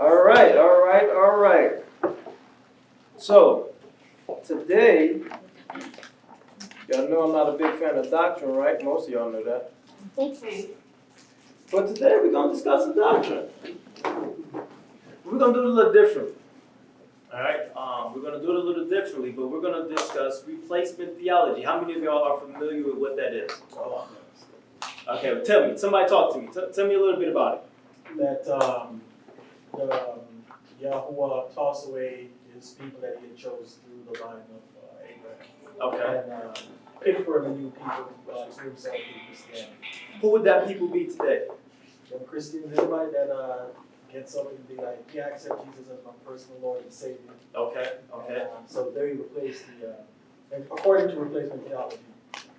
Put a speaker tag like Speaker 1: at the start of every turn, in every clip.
Speaker 1: All right. So, today, y'all know I'm not a big fan of doctrine, right? Most of y'all know that.
Speaker 2: Okay.
Speaker 1: But today we're going to discuss some doctrine. We're going to do it a little different. All right? We're going to do it a little differently, but we're going to discuss replacement theology. How many of y'all are familiar with what that is? Okay, well, tell me. Somebody talk to me. Tell me a little bit about it.
Speaker 3: That Yahuwah tossed away his people that he had chose through the line of Abraham.
Speaker 1: Okay.
Speaker 3: And picked for him a new people to himself through Christianity.
Speaker 1: Who would that people be today?
Speaker 3: Them Christians, everybody that gets up and be like, yeah, I accept Jesus as my personal Lord and Savior.
Speaker 1: Okay.
Speaker 3: So they replaced and according to replacement theology,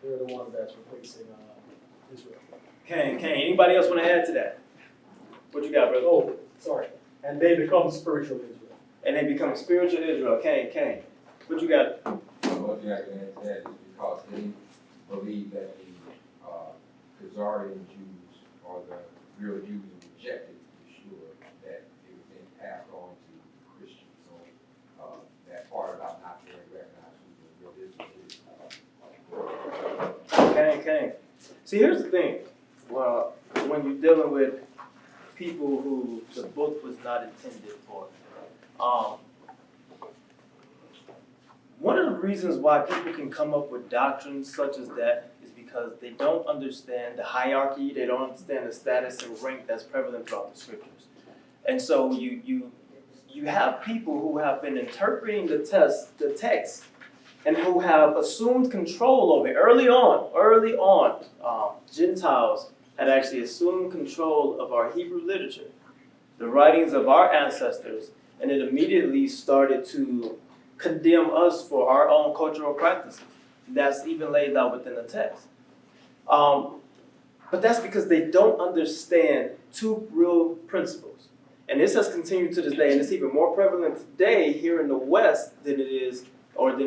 Speaker 3: they're the ones that's replacing Israel.
Speaker 1: Kane, anybody else want to add to that? What you got, brother?
Speaker 3: Oh, sorry. And they become spiritual Israel.
Speaker 1: And they become spiritual Israel. Kane. What you got?
Speaker 4: One thing I can add to that is because they believe that the Khazarian Jews or the real Jews who rejected Yeshua, that it was then passed on to Christians. So that part about not being recognized who the real Israel is.
Speaker 1: Kane. See, here's the thing. Well, when you're dealing with people who the book was not intended for, one of the reasons why people can come up with doctrines such as that is because they don't understand the hierarchy, they don't understand the status and rank that's prevalent throughout the scriptures. And so you have people who have been interpreting the text and who have assumed control over it. Early on, Gentiles had actually assumed control of our Hebrew literature, the writings of our ancestors, and it immediately started to condemn us for our own cultural practices. That's even laid out within the text. But that's because they don't understand two real principles. And this has continued to this day, and it's even more prevalent today here in the West than it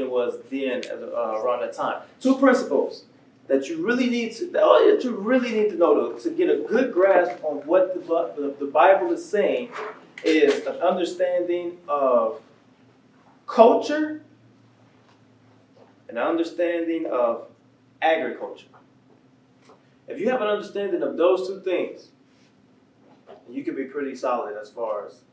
Speaker 1: was then around that time. Two principles that you really need to know to get a good grasp on what the Bible is saying is an understanding of culture and an understanding of agriculture. If you have an understanding of those two things, you can be pretty solid as far as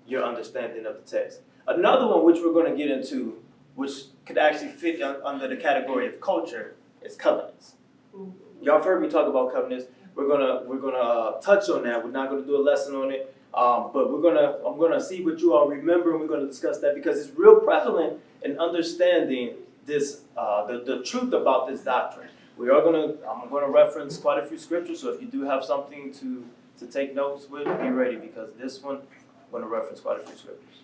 Speaker 1: your understanding of the text. Another one which we're going to get into, which could actually fit under the category of culture, is covenants. Y'all have heard me talk about covenants. We're gonna touch on that. We're not gonna do a lesson on it, but I'm gonna see what you all remember, and we're gonna discuss that because it's real prevalent in understanding this, the truth about this doctrine. I'm gonna reference quite a few scriptures, so if you do have something to take notes with, be ready because this one I'm gonna reference quite a few scriptures.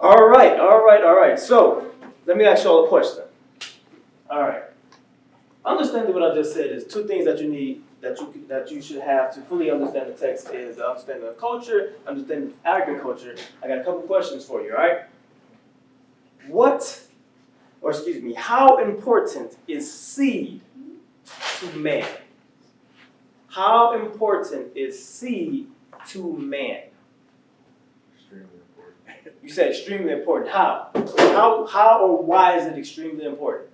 Speaker 1: All right. So let me ask you all a question. All right. Understanding what I just said is two things that you need, that you should have to fully understand the text is the understanding of culture, understanding of agriculture. I got a couple questions for you, all right? How important is seed to man? How important is seed to man?
Speaker 4: Extremely important.
Speaker 1: You said extremely important. How? How or why is it extremely important?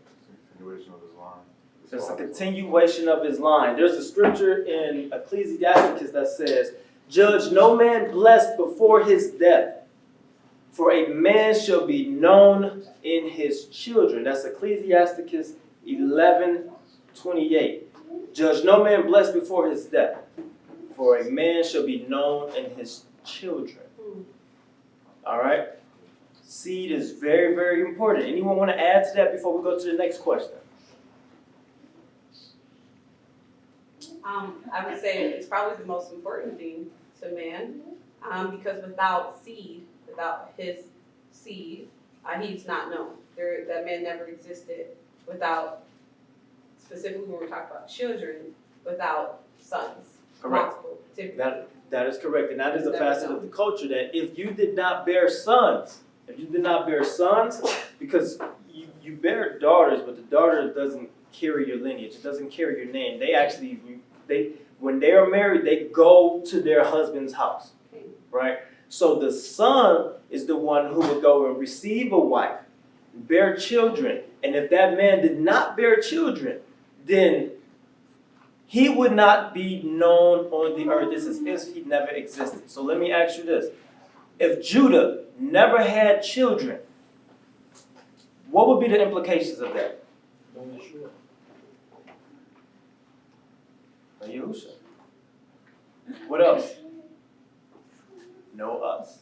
Speaker 4: Continuation of his line.
Speaker 1: So it's a continuation of his line. There's a scripture in Ecclesiasticus that says, "Judge no man blessed before his death, for a man shall be known in his children." That's Ecclesiasticus 11:28. Judge no man blessed before his death, for a man shall be known in his children. All right? Seed is very, very important. Anyone want to add to that before we go to the next question?
Speaker 2: I would say it's probably the most important thing to man, because without his seed, he's not known. That man never existed without, specifically when we're talking about children, without sons.
Speaker 1: Correct. That is correct, and that is a facet of the culture that if you did not bear sons, because you bear daughters, but the daughter doesn't carry your lineage, it doesn't carry your name. When they are married, they go to their husband's house. right? So the son is the one who would go and receive a wife, bear children. And if that man did not bear children, then he would not be known on the earth. This is if he never existed. So let me ask you this. If Judah never had children, what would be the implications of that?
Speaker 3: No Yeshua.
Speaker 1: No Yahusha. What else? No us.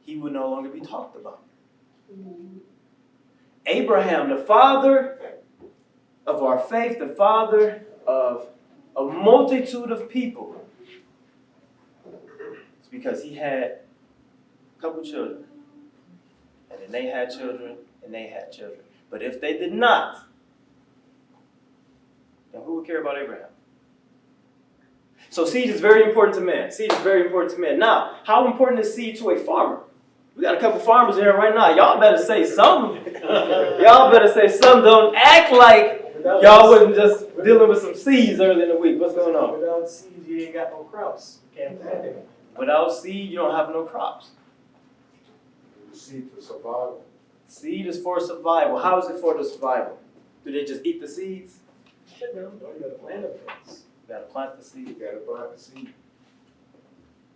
Speaker 1: He would no longer be talked about. Abraham, the father of our faith, the father of a multitude of people. It's because he had a couple children. And then they had children, and they had children. But if they did not, then who would care about Abraham? So seed is very important to man. Seed is very important to man. Now, how important is seed to a farmer? We got a couple farmers here right now. Y'all better say something. Y'all better say something. Don't act like y'all wasn't just dealing with some seeds early in the week. What's going on?
Speaker 3: Without seeds, you ain't got no crops. You can't plant anything.
Speaker 1: Without seed, you don't have no crops.
Speaker 5: Seed for survival.
Speaker 1: Seed is for survival. How is it for the survival? Do they just eat the seeds?
Speaker 3: Shit, no, you gotta plant them things.
Speaker 1: You gotta plant the seed.
Speaker 5: You gotta plant the seed.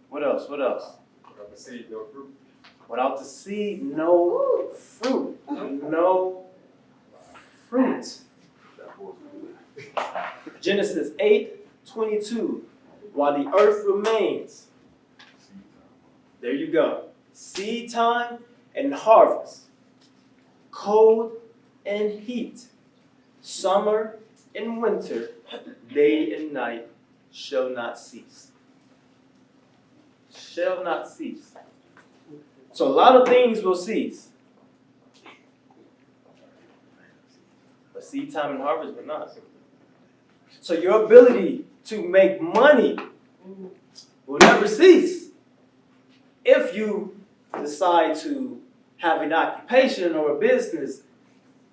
Speaker 1: What else? What else?
Speaker 5: Without the seed, no fruit.
Speaker 1: Without the seed, no fruit. No fruit. Genesis 8:22. While the earth remains. There you go. Seed time and harvest. Cold and heat. Summer and winter. Day and night shall not cease. Shall not cease. So a lot of things will cease. But seed time and harvest will not. So your ability to make money will never cease if you decide to have an occupation or a business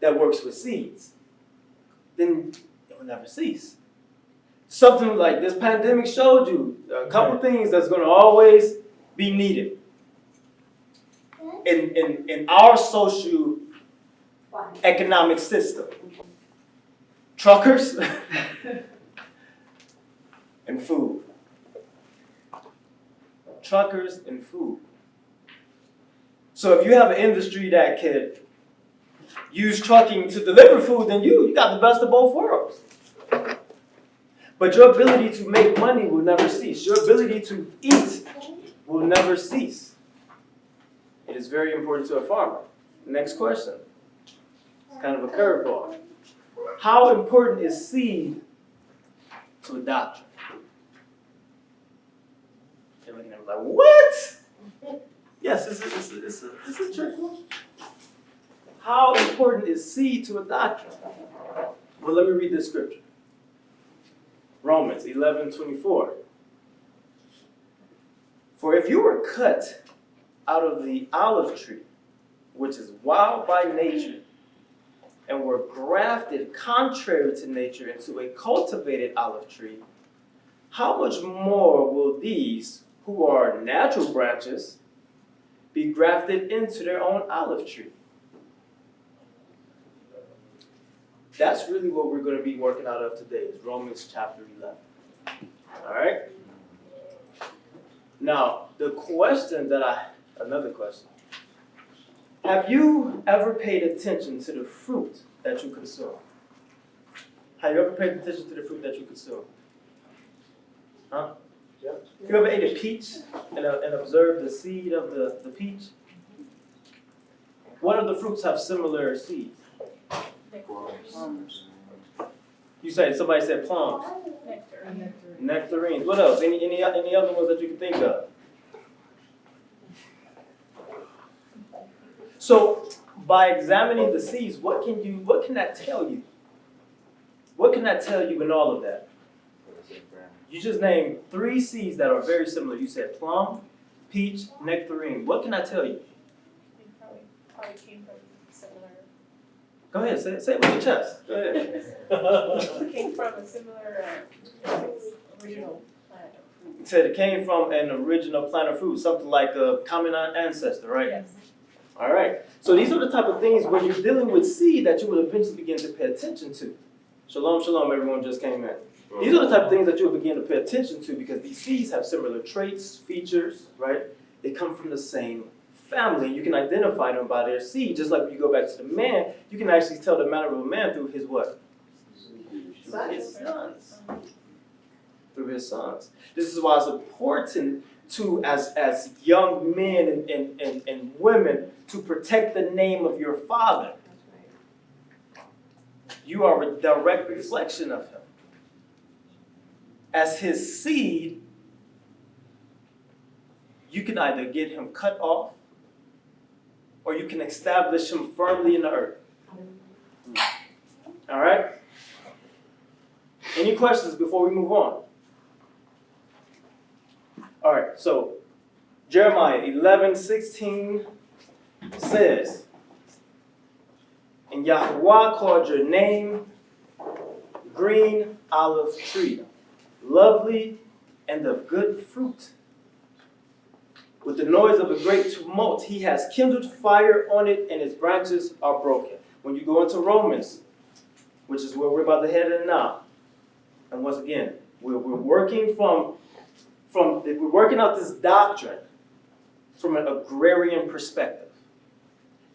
Speaker 1: that works with seeds. Then it will never cease. Something like this pandemic showed you a couple things that's going to always be needed in our social economic system. Truckers and food. Truckers and food. So if you have an industry that could use trucking to deliver food, then you got the best of both worlds. But your ability to make money will never cease. Your ability to eat will never cease. It is very important to a farmer. Next question. It's kind of a curveball. How important is seed to a doctrine? You're looking at me like, what? Yes, this is a trick question. How important is seed to a doctrine? Well, let me read this scripture. Romans 11:24. For if you were cut out of the olive tree, which is wild by nature, and were grafted contrary to nature into a cultivated olive tree, how much more will these, who are natural branches, be grafted into their own olive tree? That's really what we're going to be working out of today, is Romans chapter 11. All right? Now, another question. Have you ever paid attention to the fruit that you consume? Have you ever paid attention to the fruit that you consume? Huh?
Speaker 3: Yep.
Speaker 1: You ever ate a peach and observed the seed of the peach? What other fruits have similar seeds? Somebody said plums. Nectarines. What else? Any other ones that you can think of? So, by examining the seeds, what can that tell you? What can that tell you in all of that? You just named 3 seeds that are very similar. You said plum, peach, nectarine. What can I tell you?
Speaker 6: They probably came from similar
Speaker 1: Go ahead, say it with your chest. Go ahead.
Speaker 6: Came from a similar original plant of fruit.
Speaker 1: It said it came from an original plant of fruit, something like a common ancestor, right?
Speaker 6: Yes.
Speaker 1: All right. So these are the type of things when you're dealing with seed that you will eventually begin to pay attention to. Shalom, shalom, everyone just came in. These are the type of things that you'll begin to pay attention to because these seeds have similar traits, features, right? They come from the same family. You can identify them by their seed. Just like when you go back to the man, you can actually tell the manner of a man through his what? His sons. Through his sons. This is why it's important to, as young men and women, to protect the name of your father. You are a direct reflection of him. As his seed, you can either get him cut off or you can establish him firmly in the earth. All right? Any questions before we move on? All right, so Jeremiah 11:16 says, and Yahweh called your name green olive tree, lovely and of good fruit. With the noise of a great tumult, he has kindled fire on it, and its branches are broken. When you go into Romans, which is where we're about to head in now, and once again, we're working we're working out this doctrine from an agrarian perspective.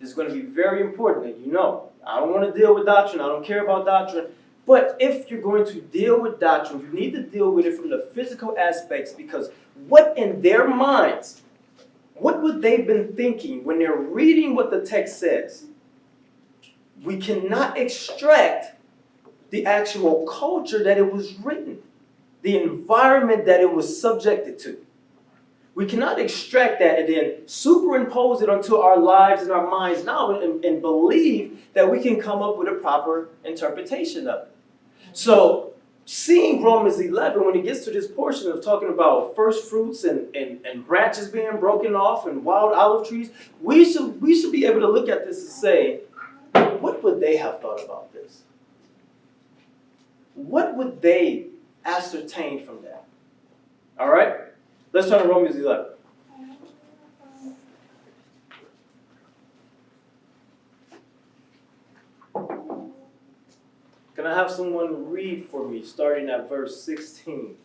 Speaker 1: It's going to be very important that you know. I don't want to deal with doctrine. I don't care about doctrine. But if you're going to deal with doctrine, you need to deal with it from the physical aspects, because what in their minds, what would they've been thinking when they're reading what the text says? We cannot extract the actual culture that it was written, the environment that it was subjected to. We cannot extract that and then superimpose it onto our lives and our minds now and believe that we can come up with a proper interpretation of it. So, seeing Romans 11, when it gets to this portion of talking about first fruits and branches being broken off and wild olive trees, we should be able to look at this and say, what would they have thought about this? What would they ascertain from that? All right? Let's turn to Romans 11. Can I have someone read for me, starting at verse 16?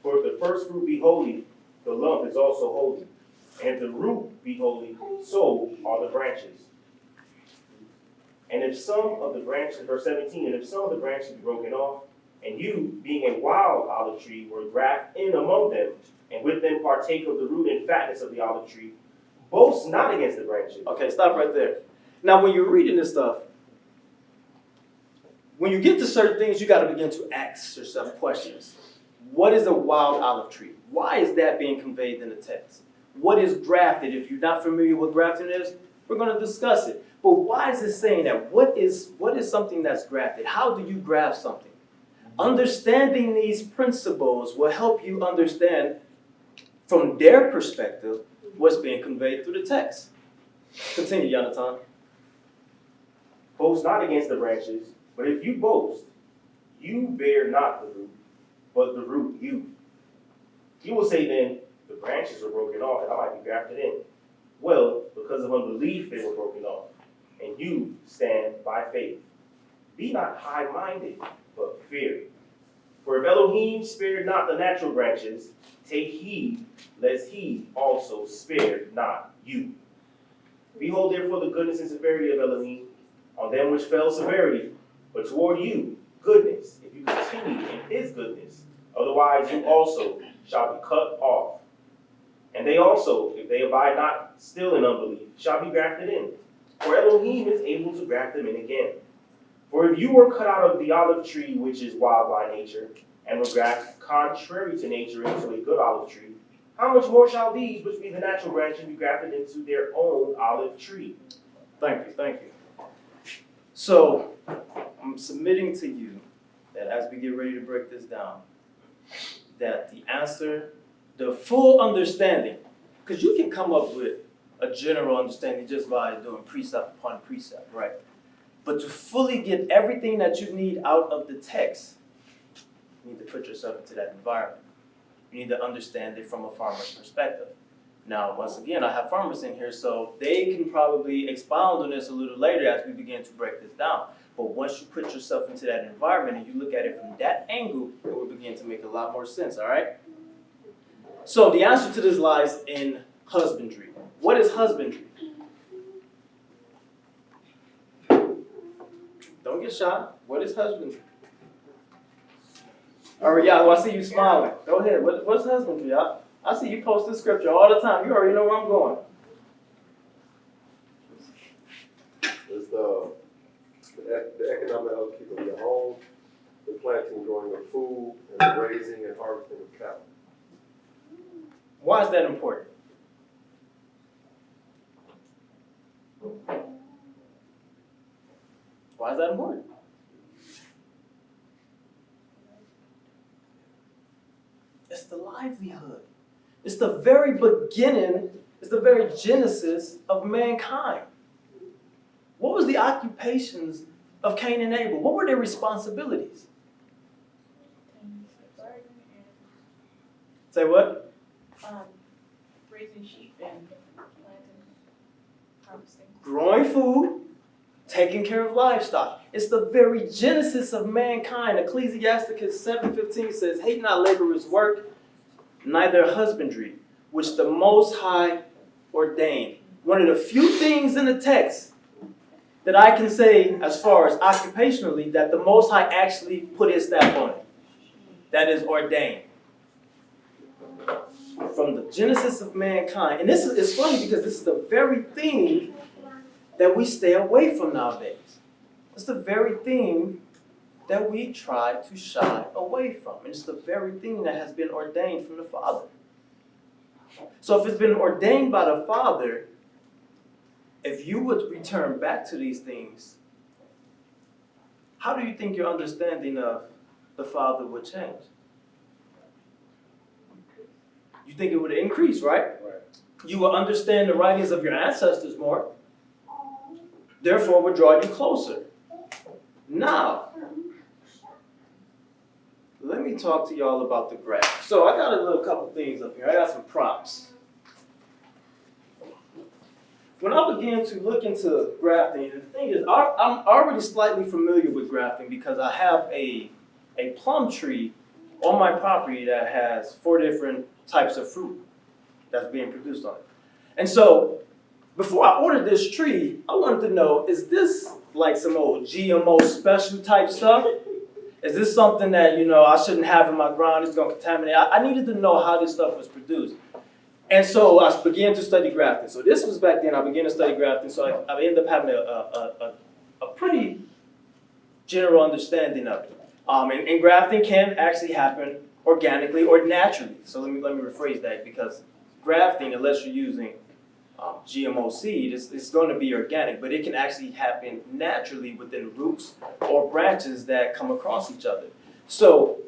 Speaker 7: For if the first fruit be holy, the lump is also holy. And if the root be holy, so are the branches. And if some of the branches, verse 17, and if some of the branches be broken off, and you, being a wild olive tree, were grafted in among them, and with them partake of the root and fatness of the olive tree, boast not against the branches.
Speaker 1: Okay, stop right there. Now, when you're reading this stuff, when you get to certain things, you got to begin to ask yourself questions. What is a wild olive tree? Why is that being conveyed in the text? What is grafted? If you're not familiar with grafting is, we're going to discuss it. But why is it saying that? What is something that's grafted? How do you graft something? Understanding these principles will help you understand from their perspective what's being conveyed through the text. Continue, Jonathan.
Speaker 7: Boast not against the branches, but if you boast, you bear not the root, but the root you. You will say then, the branches were broken off, and I might be grafted in. Well, because of unbelief they were broken off, and you stand by faith. Be not high-minded, but fear. For if Elohim spared not the natural branches, take heed, lest he also spare not you. Behold therefore the goodness and severity of Elohim, on them which fell severity, but toward you goodness, if you continue in his goodness. Otherwise you also shall be cut off. And they also, if they abide not still in unbelief, shall be grafted in. For Elohim is able to graft them in again. For if you were cut out of the olive tree which is wild by nature, and were grafted contrary to nature into a good olive tree, how much more shall these, which be the natural branches, be grafted into their own olive tree?
Speaker 1: Thank you. So, I'm submitting to you that as we get ready to break this down, that the answer, the full understanding, because you can come up with a general understanding just by doing precept upon precept, right? But to fully get everything that you need out of the text, you need to put yourself into that environment. You need to understand it from a farmer's perspective. Now, once again, I have farmers in here, so they can probably expound on this a little later as we begin to break this down. But once you put yourself into that environment and you look at it from that angle, it will begin to make a lot more sense, all right? So the answer to this lies in husbandry. What is husbandry? Don't get shy. What is husbandry? All right, yeah, well, I see you smiling. Go ahead. What's husbandry, y'all? I see you post this scripture all the time. You already know where I'm going.
Speaker 5: It's the economic upkeep of your home, the planting, growing of food, and the raising and harvesting of cattle.
Speaker 1: Why is that important? Why is that important? It's the livelihood. It's the very beginning, it's the very genesis of mankind. What was the occupations of Cain and Abel? What were their responsibilities? Say what?
Speaker 6: Raising sheep and planting, harvesting.
Speaker 1: Growing food, taking care of livestock. It's the very genesis of mankind. Ecclesiastical 7:15 says, hate not laborer's work, neither husbandry, which the Most High ordained. One of the few things in the text that I can say as far as occupationally that the Most High actually put his stamp on it. That is ordained. From the genesis of mankind. And this is funny because this is the very thing that we stay away from nowadays. It's the very thing that we try to shy away from. And it's the very thing that has been ordained from the Father. So if it's been ordained by the Father, if you would return back to these things, how do you think your understanding of the Father would change? You think it would increase, right?
Speaker 5: Right.
Speaker 1: You will understand the writings of your ancestors more. Therefore, will draw you closer. Now, let me talk to y'all about the graph. So I got a little couple things up here. I got some prompts. When I began to look into grafting, the thing is, I'm already slightly familiar with grafting because I have a plum tree on my property that has 4 different types of fruit that's being produced on it. And so, before I ordered this tree, I wanted to know, is this like some old GMO special type stuff? Is this something that, I shouldn't have in my ground, it's gonna contaminate? I needed to know how this stuff was produced. And so I began to study grafting. So this was back then, I began to study grafting, so I ended up having a pretty general understanding of it. And grafting can actually happen organically or naturally. So let me rephrase that, because grafting, unless you're using GMO seed, it's going to be organic, but it can actually happen naturally within roots or branches that come across each other. So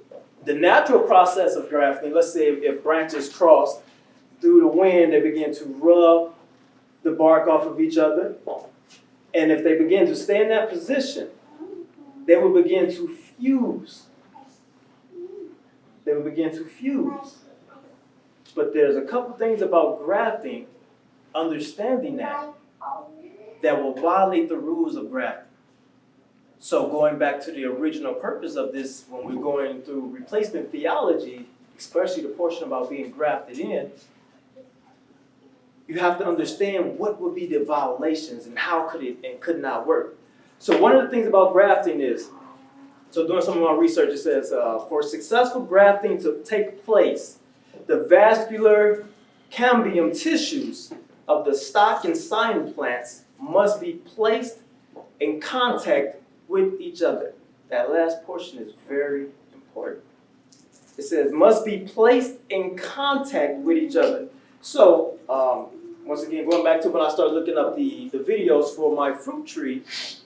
Speaker 1: the natural process of grafting, let's say if branches cross through the wind, they begin to rub the bark off of each other. And if they begin to stay in that position, they will begin to fuse. They will begin to fuse. But there's a couple things about grafting, understanding that will violate the rules of grafting. So going back to the original purpose of this, when we're going through replacement theology, especially the portion about being grafted in, you have to understand what would be the violations and how could it and could not work. So one of the things about grafting is, so doing some of my research, it says, for successful grafting to take place, the vascular cambium tissues of the stock and sign plants must be placed in contact with each other. That last portion is very important. It says, must be placed in contact with each other. So, once again, going back to when I started looking up the videos for my fruit tree,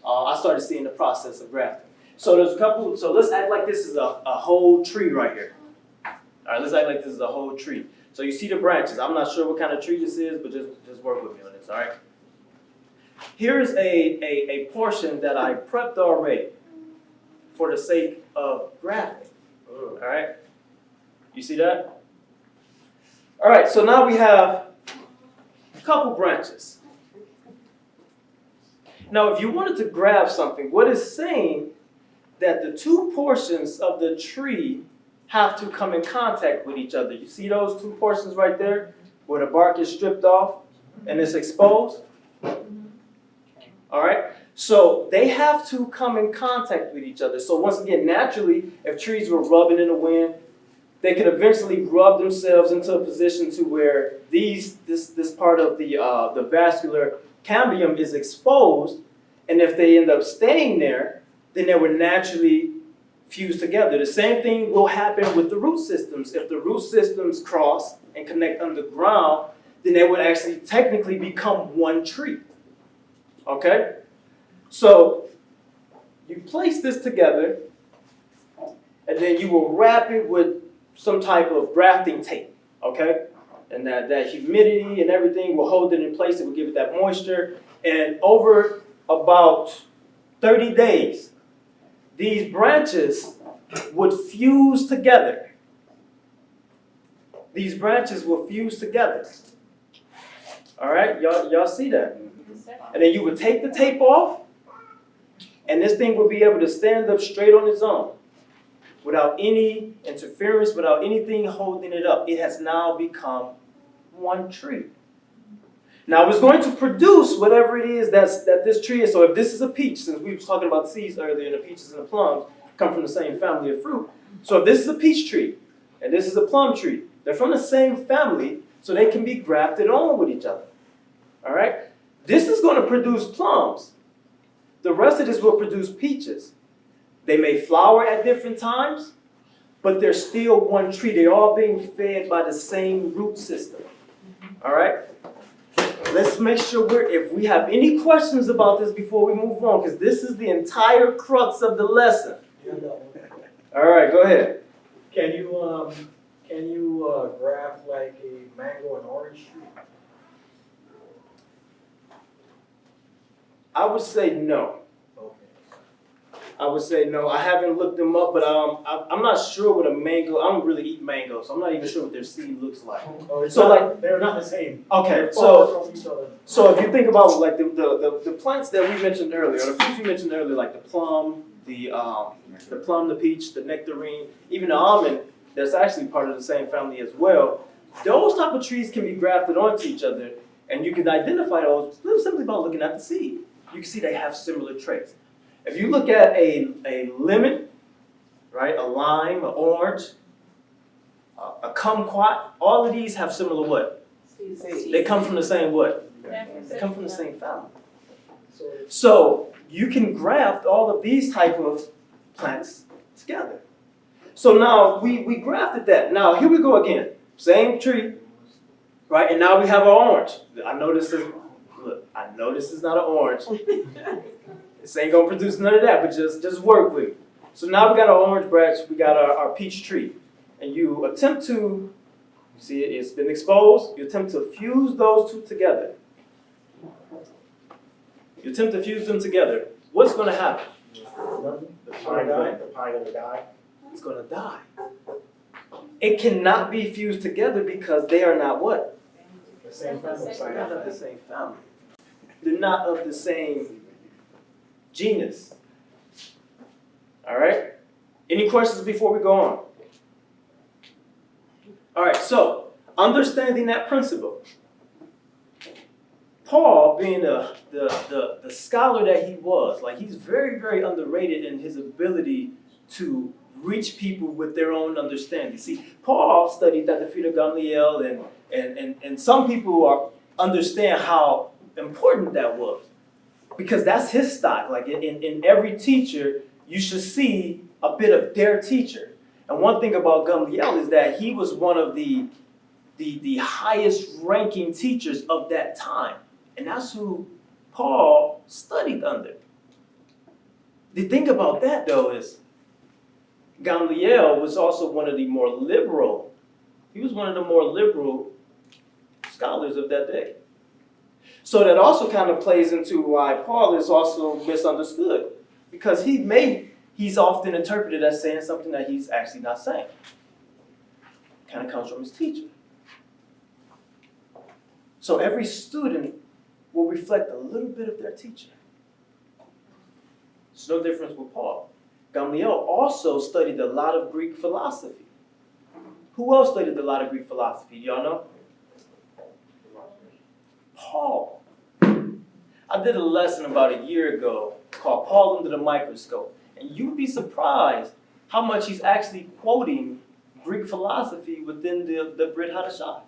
Speaker 1: I started seeing the process of grafting. So there's a couple, so let's act like this is a whole tree right here. All right, let's act like this is a whole tree. So you see the branches. I'm not sure what kind of tree this is, but just work with me on this, all right? Here's a portion that I prepped already for the sake of grafting, all right? You see that? All right, so now we have a couple branches. Now, if you wanted to grab something, what it's saying that the two portions of the tree have to come in contact with each other. You see those two portions right there where the bark is stripped off and it's exposed? All right? So they have to come in contact with each other. So once again, naturally, if trees were rubbing in the wind, they could eventually rub themselves into a position to where this part of the vascular cambium is exposed, and if they end up staying there, then they would naturally fuse together. The same thing will happen with the root systems. If the root systems cross and connect underground, then they would actually technically become one tree. Okay? So you place this together, and then you will wrap it with some type of grafting tape. Okay? And that humidity and everything will hold it in place. It will give it that moisture. And over about 30 days, these branches would fuse together. These branches will fuse together. All right? Y'all see that? And then you would take the tape off, and this thing would be able to stand up straight on its own without any interference, without anything holding it up. It has now become one tree. Now it's going to produce whatever it is that this tree is. So if this is a peach, since we were talking about seeds earlier, and the peaches and the plums come from the same family of fruit. So if this is a peach tree, and this is a plum tree, they're from the same family, so they can be grafted on with each other. All right? This is going to produce plums. The rest of this will produce peaches. They may flower at different times, but they're still one tree. They're all being fed by the same root system. All right? Let's make sure if we have any questions about this before we move on, because this is the entire crux of the lesson. All right, go ahead.
Speaker 3: Can you graft like a mango and orange tree?
Speaker 1: I would say no.
Speaker 3: Okay.
Speaker 1: I would say no. I haven't looked them up, but I'm not sure what a mango. I don't really eat mango, so I'm not even sure what their seed looks like.
Speaker 3: Oh,
Speaker 1: So, like-
Speaker 3: they're not the same.
Speaker 1: Okay,
Speaker 3: They're
Speaker 1: so
Speaker 3: far from each other.
Speaker 1: so if you think about like the plants that we mentioned earlier, or the fruits we mentioned earlier, like the plum, the peach, the nectarine, even the almond, that's actually part of the same family as well. Those type of trees can be grafted onto each other, and you can identify those simply by looking at the seed. You can see they have similar traits. If you look at a lemon, right, a lime, an orange, a kumquat, all of these have similar what? They come from the same what? They come from the same family. So you can graft all of these type of plants together. So now we grafted that. Now here we go again. Same tree, right? And now we have our orange. I know this is not an orange. This ain't gonna produce none of that, but just work with it. So now we got our orange branch, we got our peach tree. And you attempt to, you see it's been exposed, you attempt to fuse those two together. You attempt to fuse them together. What's gonna happen?
Speaker 7: The pine gonna die.
Speaker 1: It's gonna die. It cannot be fused together because they are not what?
Speaker 3: The same family.
Speaker 1: They're not of the same family. They're not of the same genus. All right? Any questions before we go on? All right, so understanding that principle. Paul, being the scholar that he was, like he's very, very underrated in his ability to reach people with their own understanding. See, Paul studied at the feet of Gamaliel, and some people understand how important that was. Because that's his stock. Like in every teacher, you should see a bit of their teacher. And one thing about Gamaliel is that he was one of the highest ranking teachers of that time. And that's who Paul studied under. The thing about that though is Gamaliel was also one of the more liberal He was one of the more liberal scholars of that day. So that also kind of plays into why Paul is also misunderstood, because he's often interpreted as saying something that he's actually not saying. Kind of comes from his teacher. So every student will reflect a little bit of their teacher. It's no difference with Paul. Gamaliel also studied a lot of Greek philosophy. Who else studied a lot of Greek philosophy? Do y'all know? Paul. I did a lesson about a year ago called Paul Under the Microscope. And you'd be surprised how much he's actually quoting Greek philosophy within the Brit Hadashah.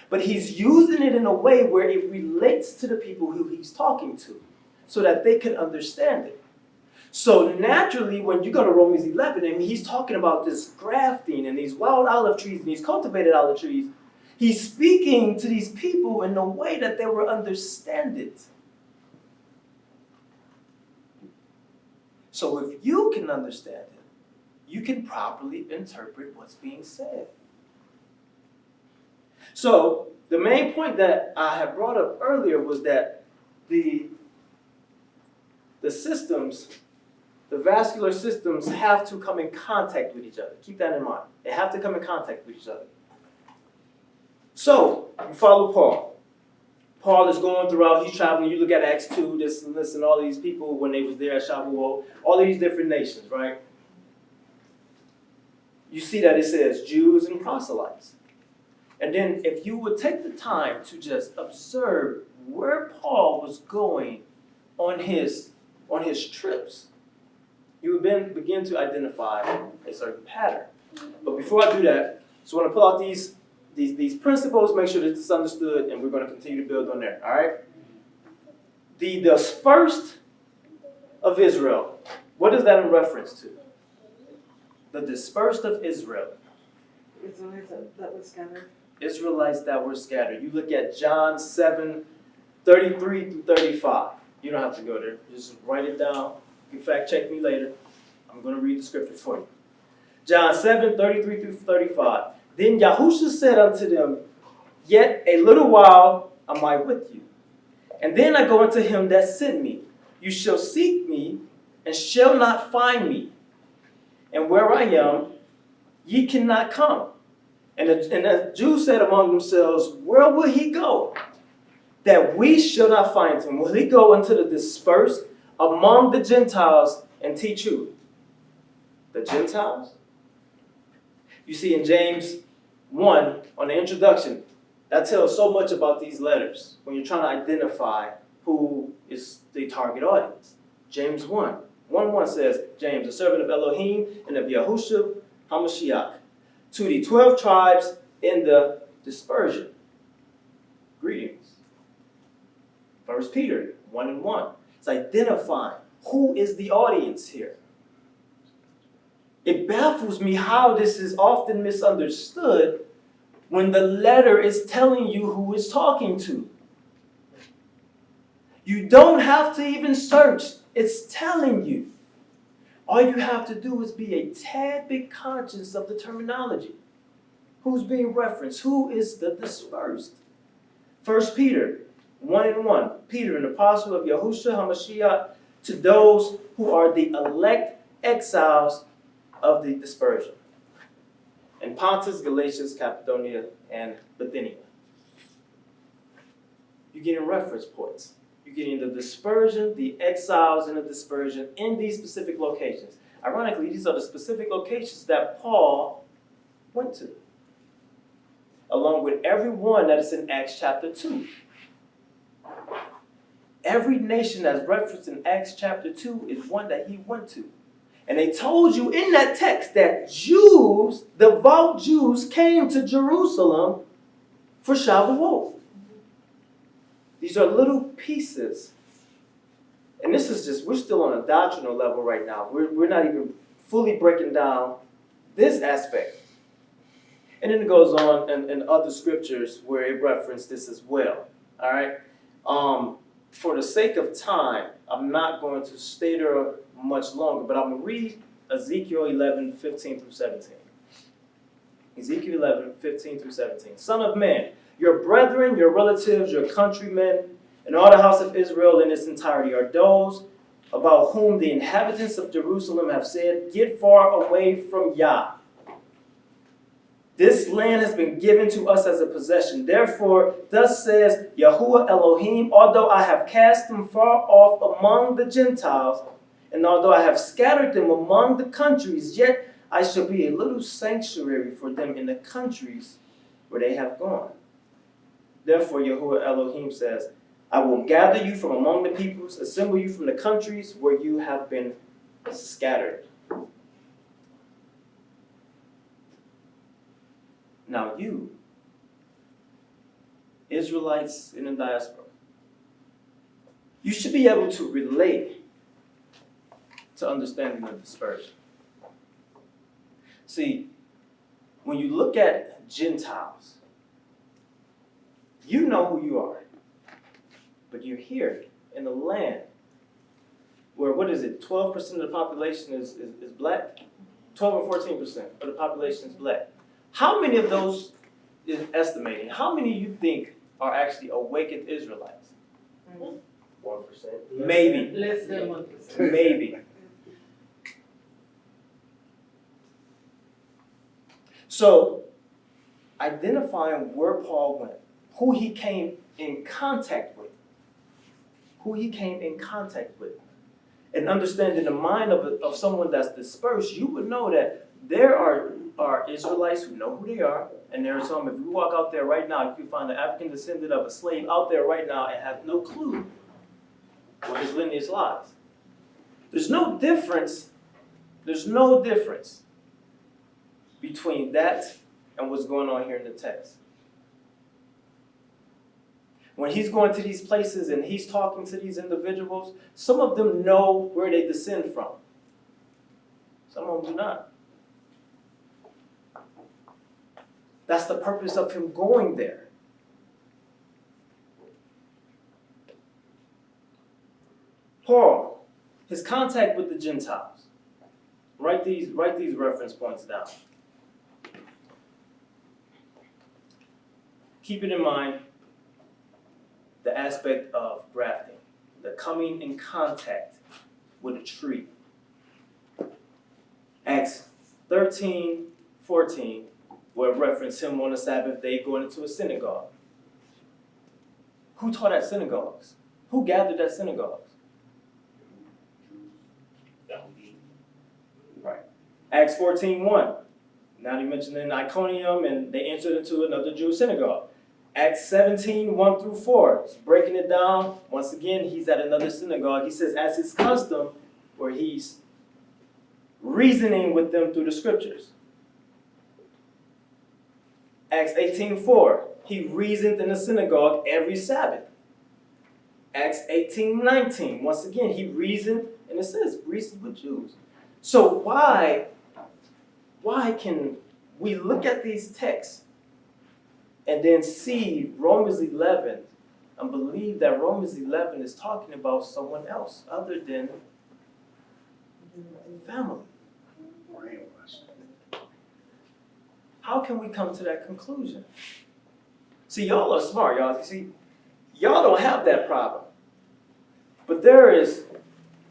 Speaker 1: But he's using it in a way where it relates to the people who he's talking to, so that they can understand it. So naturally, when you go to Romans 11, and he's talking about this grafting and these wild olive trees and these cultivated olive trees, he's speaking to these people in a way that they will understand it. So if you can understand it, you can properly interpret what's being said. So the main point that I had brought up earlier was that the systems, the vascular systems, have to come in contact with each other. Keep that in mind. They have to come in contact with each other. So you follow Paul. Paul is going throughout, he's traveling. You look at Acts 2, this and all these people when they was there at Shavuot, all these different nations, right? You see that it says Jews and proselytes. And then if you would take the time to just observe where Paul was going on his trips, you would begin to identify a certain pattern. But before I do that, I just want to pull out these principles, make sure that it's understood, and we're going to continue to build on there, all right? The dispersed of Israel, what is that in reference to? The dispersed of Israel.
Speaker 6: Israelites that were scattered.
Speaker 1: Israelites that were scattered. You look at John 7, 33 through 35. You don't have to go there. Just write it down. You can fact check me later. I'm going to read the scripture for you. John 7, 33 through 35. Then Yahusha said unto them, Yet a little while am I with you. And then I go unto him that sent me. You shall seek me and shall not find me. And where I am, ye cannot come. And the Jews said among themselves, Where will he go? That we shall not find him. Will he go unto the dispersed among the Gentiles and teach who? The Gentiles? You see in James 1, on the introduction, that tells so much about these letters when you're trying to identify who is the target audience. James 1:1 says, James, a servant of Elohim and of Yahushua HaMashiach, to the 12 tribes in the dispersion. Greetings. 1 Peter 1:1. It's identifying who is the audience here. It baffles me how this is often misunderstood when the letter is telling you who it's talking to. You don't have to even search. It's telling you. All you have to do is be a tad bit conscious of the terminology. Who's being referenced? Who is the dispersed? 1 Peter 1:1. Peter, an apostle of Yahushua HaMashiach, to those who are the elect exiles of the dispersion in Pontus, Galatia, Cappadocia, and Bithynia. You're getting reference points. You're getting the dispersion, the exiles in the dispersion in these specific locations. Ironically, these are the specific locations that Paul went to, along with every one that is in Acts chapter 2. Every nation that's referenced in Acts chapter 2 is one that he went to. And they told you in that text that Jews, devout Jews, came to Jerusalem for Shavuot. These are little pieces. And this is just, we're still on a doctrinal level right now. We're not even fully breaking down this aspect. And then it goes on in other scriptures where it referenced this as well. All right? For the sake of time, I'm not going to stay there much longer, but I'm going to read Ezekiel 11, 15 through 17. Ezekiel 11, 15 through 17. Son of man, your brethren, your relatives, your countrymen, and all the house of Israel in its entirety are those about whom the inhabitants of Jerusalem have said, get far away from Yah. This land has been given to us as a possession. Therefore, thus says Yahuwah Elohim, although I have cast them far off among the Gentiles, and although I have scattered them among the countries, yet I shall be a little sanctuary for them in the countries where they have gone. Therefore, Yahuwah Elohim says, I will gather you from among the peoples, assemble you from the countries where you have been scattered. Now you, Israelites in the diaspora, you should be able to relate to understanding the dispersion. See, when you look at Gentiles, you know who you are. But you're here in the land where, 12% of the population is black? 12 or 14% of the population is black. How many of those, is estimating, how many you think are actually awakened Israelites?
Speaker 7: 1%.
Speaker 1: Maybe.
Speaker 2: Less than 1%.
Speaker 1: Maybe. So, identifying where Paul went, who he came in contact with, and understanding the mind of someone that's dispersed, you would know that there are Israelites who know who they are, and there are some, if you walk out there right now, you can find an African descendant of a slave out there right now and have no clue where his lineage lies. There's no difference between that and what's going on here in the text. When he's going to these places and he's talking to these individuals, some of them know where they descend from. Some of them do not. That's the purpose of him going there. Paul, his contact with the Gentiles. Write these reference points down. Keep it in mind, the aspect of grafting, the coming in contact with a tree. Acts 13, 14, will reference him on the Sabbath day going into a synagogue. Who taught at synagogues? Who gathered at synagogues? Right. Acts 14:1. Now he mentioned in Iconium, and they entered into another Jewish synagogue. Acts 17:1 through 4. Just breaking it down. Once again, he's at another synagogue. He says, as his custom, where he's reasoning with them through the scriptures. Acts 18:4. He reasoned in the synagogue every Sabbath. Acts 18:19. Once again, he reasoned, and it says, reasoned with Jews. So why can we look at these texts and then see Romans 11 and believe that Romans 11 is talking about someone else other than family? How can we come to that conclusion? See, y'all are smart, y'all. See, y'all don't have that problem. But there is,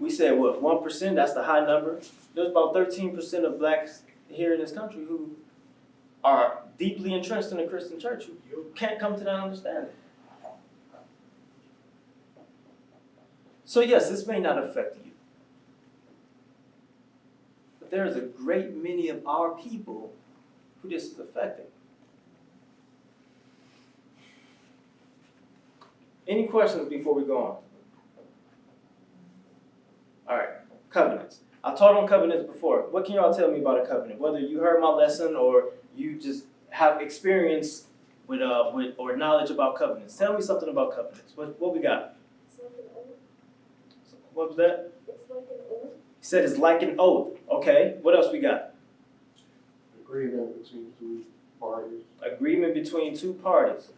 Speaker 1: we say, what, 1%? That's the high number. There's about 13% of blacks here in this country who are deeply entrenched in the Christian church, who can't come to that understanding. So yes, this may not affect you. But there is a great many of our people who this is affecting. Any questions before we go on? All right, covenants. I taught on covenants before. What can y'all tell me about a covenant? Whether you heard my lesson or you just have experience with or knowledge about covenants. Tell me something about covenants. What we got?
Speaker 6: It's like an oath.
Speaker 1: What was that?
Speaker 6: It's like an oath.
Speaker 1: He said it's like an oath. Okay, what else we got?
Speaker 5: Agreement between two parties.
Speaker 1: Agreement between two parties.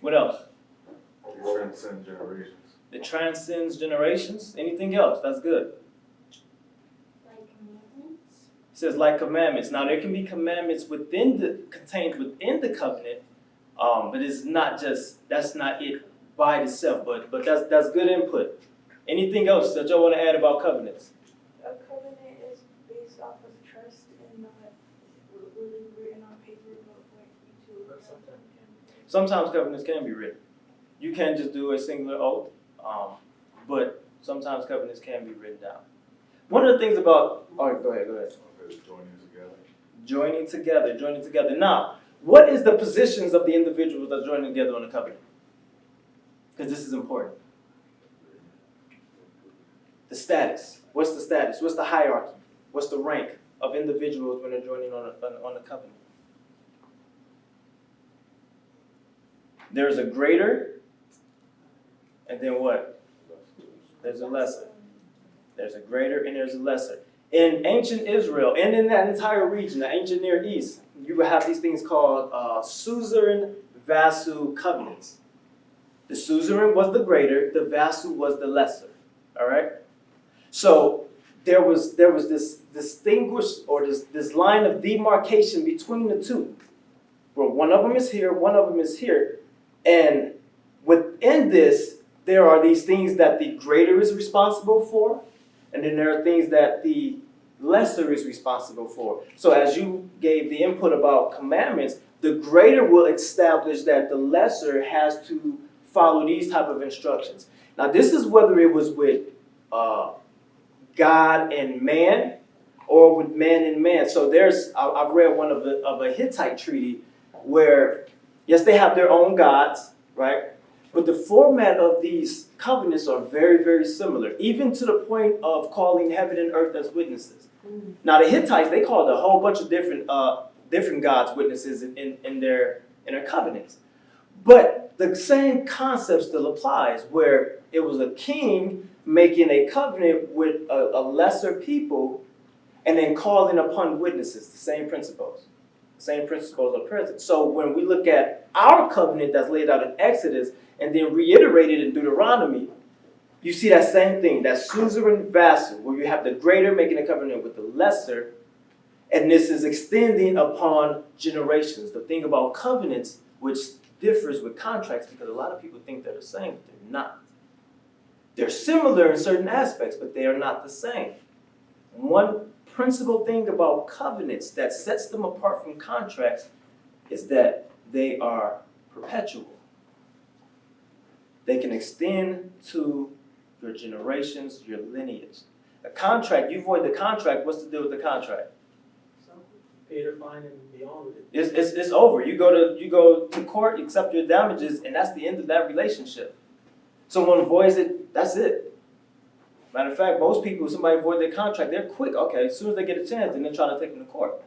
Speaker 1: What else?
Speaker 5: It transcends generations.
Speaker 1: It transcends generations. Anything else? That's good.
Speaker 6: Like commandments.
Speaker 1: It says like commandments. Now there can be commandments contained within the covenant, but it's not just, that's not it by itself, but that's good input. Anything else that y'all want to add about covenants?
Speaker 6: A covenant is based off of trust and not really written on paper, but like we do.
Speaker 1: Sometimes covenants can be written. You can just do a singular oath, but sometimes covenants can be written down. One of the things about, all right, go ahead. Joining together. Now, what is the positions of the individuals that are joining together on the covenant? Because this is important. The status. What's the status? What's the hierarchy? What's the rank of individuals when they're joining on the covenant? There's a greater, and then what? There's a lesser. There's a greater and there's a lesser. In ancient Israel and in that entire region, the ancient Near East, you would have these things called suzerain vassal covenants. The suzerain was the greater, the vassal was the lesser. All right? So there was this distinguished, or this line of demarcation between the two, where one of them is here, one of them is here. And within this, there are these things that the greater is responsible for, and then there are things that the lesser is responsible for. So as you gave the input about commandments, the greater will establish that the lesser has to follow these type of instructions. Now this is whether it was with God and man, or with man and man. So I've read one of a Hittite treaty where, yes, they have their own gods, right? But the format of these covenants are very, very similar, even to the point of calling heaven and earth as witnesses. Now the Hittites, they called a whole bunch of different gods witnesses in their covenants. But the same concept still applies, where it was a king making a covenant with a lesser people and then calling upon witnesses. The same principles. The same principles are present. So when we look at our covenant that's laid out in Exodus and then reiterated in Deuteronomy, you see that same thing, that suzerain vassal, where you have the greater making a covenant with the lesser, and this is extending upon generations. The thing about covenants, which differs with contracts, because a lot of people think they're the same, but they're not. They're similar in certain aspects, but they are not the same. One principal thing about covenants that sets them apart from contracts is that they are perpetual. They can extend to your generations, your lineage. A contract, you void the contract, what's the deal with the contract?
Speaker 3: Pay their fine and be on with it.
Speaker 1: It's over. You go to court, accept your damages, and that's the end of that relationship. Someone voids it, that's it. Matter of fact, most people, somebody void their contract, they're quick. Okay, as soon as they get a chance, then they try to take them to court.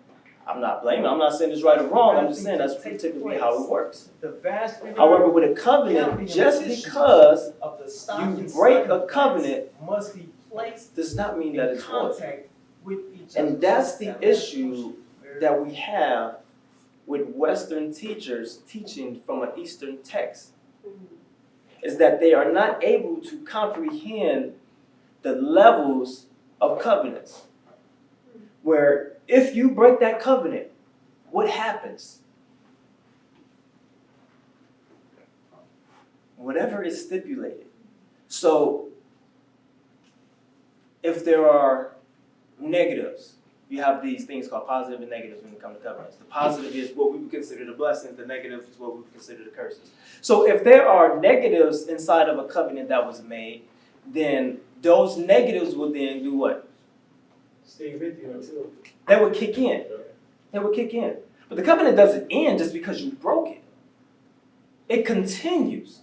Speaker 1: I'm not blaming. I'm not saying it's right or wrong. I'm just saying that's typically how it works.
Speaker 3: The vast
Speaker 1: However, with a covenant, just because
Speaker 3: of the stock
Speaker 1: you
Speaker 3: and
Speaker 1: break
Speaker 3: sale
Speaker 1: a covenant
Speaker 3: must be placed
Speaker 1: does not mean that
Speaker 3: in
Speaker 1: it's void.
Speaker 3: contact with each other.
Speaker 1: And that's the issue that we have with Western teachers teaching from an Eastern text, is that they are not able to comprehend the levels of covenants. Where if you break that covenant, what happens? Whatever is stipulated. So if there are negatives, you have these things called positive and negatives when it comes to covenants. The positive is what we would consider the blessings, the negative is what we would consider the curses. So if there are negatives inside of a covenant that was made, then those negatives will then do what?
Speaker 3: Stay with you until.
Speaker 1: That would kick in. That would kick in. But the covenant doesn't end just because you broke it. It continues.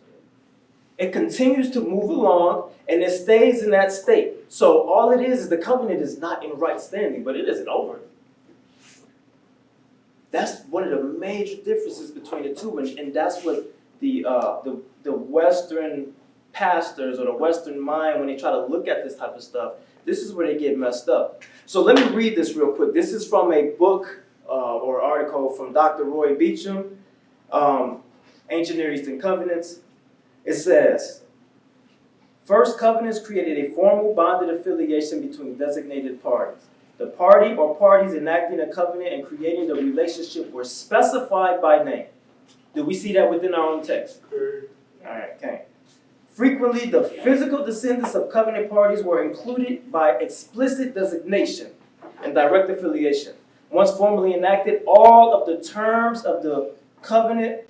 Speaker 1: It continues to move along, and it stays in that state. So all it is the covenant is not in right standing, but it isn't over. That's one of the major differences between the two, and that's what the Western pastors or the Western mind, when they try to look at this type of stuff, this is where they get messed up. So let me read this real quick. This is from a book or article from Dr. Roy Beecham, Ancient Near Eastern Covenants. It says, first covenants created a formal bonded affiliation between designated parties. The party or parties enacting a covenant and creating the relationship were specified by name. Do we see that within our own text? All right, okay. Frequently, the physical descendants of covenant parties were included by explicit designation and direct affiliation. Once formally enacted, all of the terms of the covenant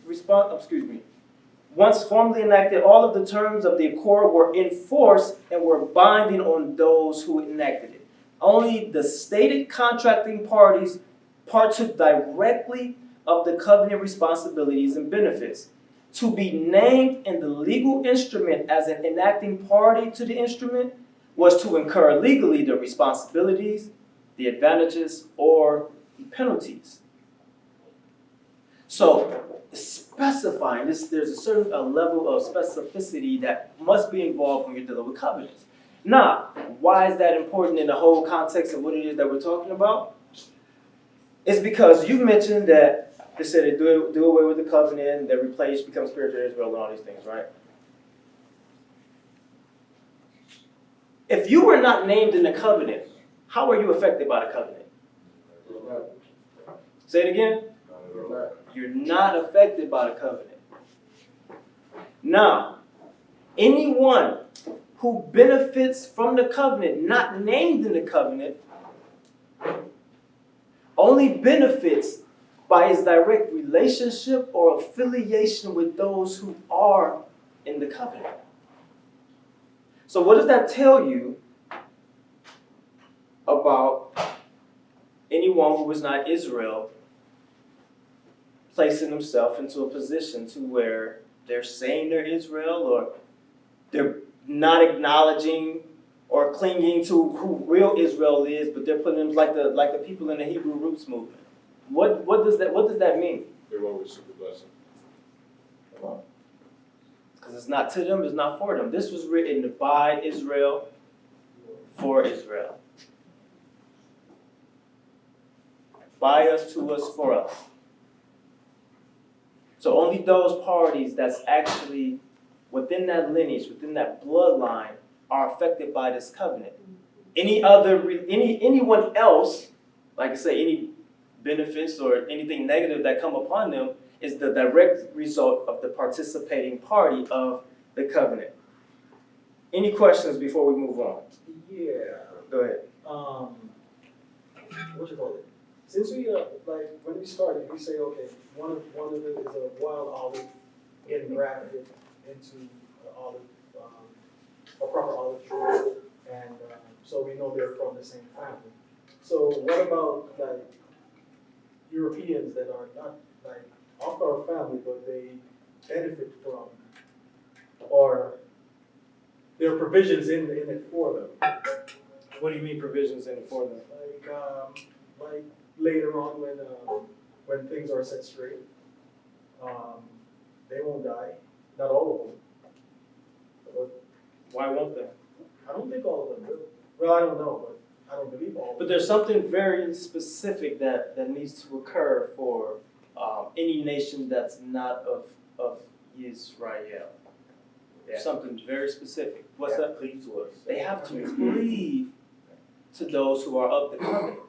Speaker 1: Once formally enacted, all of the terms of the accord were in force and were binding on those who enacted it. Only the stated contracting parties partook directly of the covenant responsibilities and benefits. To be named in the legal instrument as an enacting party to the instrument was to incur legally the responsibilities, the advantages, or the penalties. So, specifying this, there's a certain level of specificity that must be involved when you're dealing with covenants. Now, why is that important in the whole context of what it is that we're talking about? It's because you mentioned that they said they do away with the covenant, they replace, become spiritual Israel, and all these things, right? If you were not named in the covenant, how are you affected by the covenant? Say it again. You're not affected by the covenant. Now, anyone who benefits from the covenant, not named in the covenant, only benefits by his direct relationship or affiliation with those who are in the covenant. So what does that tell you about anyone who is not Israel placing himself into a position to where they're saying they're Israel, or they're not acknowledging or clinging to who real Israel is, but they're putting them like the people in the Hebrew roots movement? What does that mean?
Speaker 5: They won't receive the blessing.
Speaker 1: Because it's not to them, it's not for them. This was written by Israel, for Israel. By us, to us, for us. So only those parties that's actually within that lineage, within that bloodline, are affected by this covenant. Anyone else, like I say, any benefits or anything negative that come upon them is the direct result of the participating party of the covenant. Any questions before we move on?
Speaker 3: Yeah.
Speaker 1: Go ahead.
Speaker 3: What you call it? Since we like when we started, we say okay, one of it is a wild olive getting grafted into a proper olive tree, and so we know they're from the same family. So what about like Europeans that are not like of our family, but they benefit from, or there are provisions in it for them?
Speaker 1: What do you mean provisions in it for them?
Speaker 3: Like later on when things are set straight, they won't die. Not all of them. But
Speaker 1: Why won't they?
Speaker 3: I don't think all of them will. Well, I don't know, but I don't believe all of them.
Speaker 1: But there's something very specific that needs to occur for any nation that's not of Israel.
Speaker 7: Yeah.
Speaker 1: Something very specific. What's that?
Speaker 7: Cleave to us.
Speaker 1: They have to cleave to those who are of the covenant.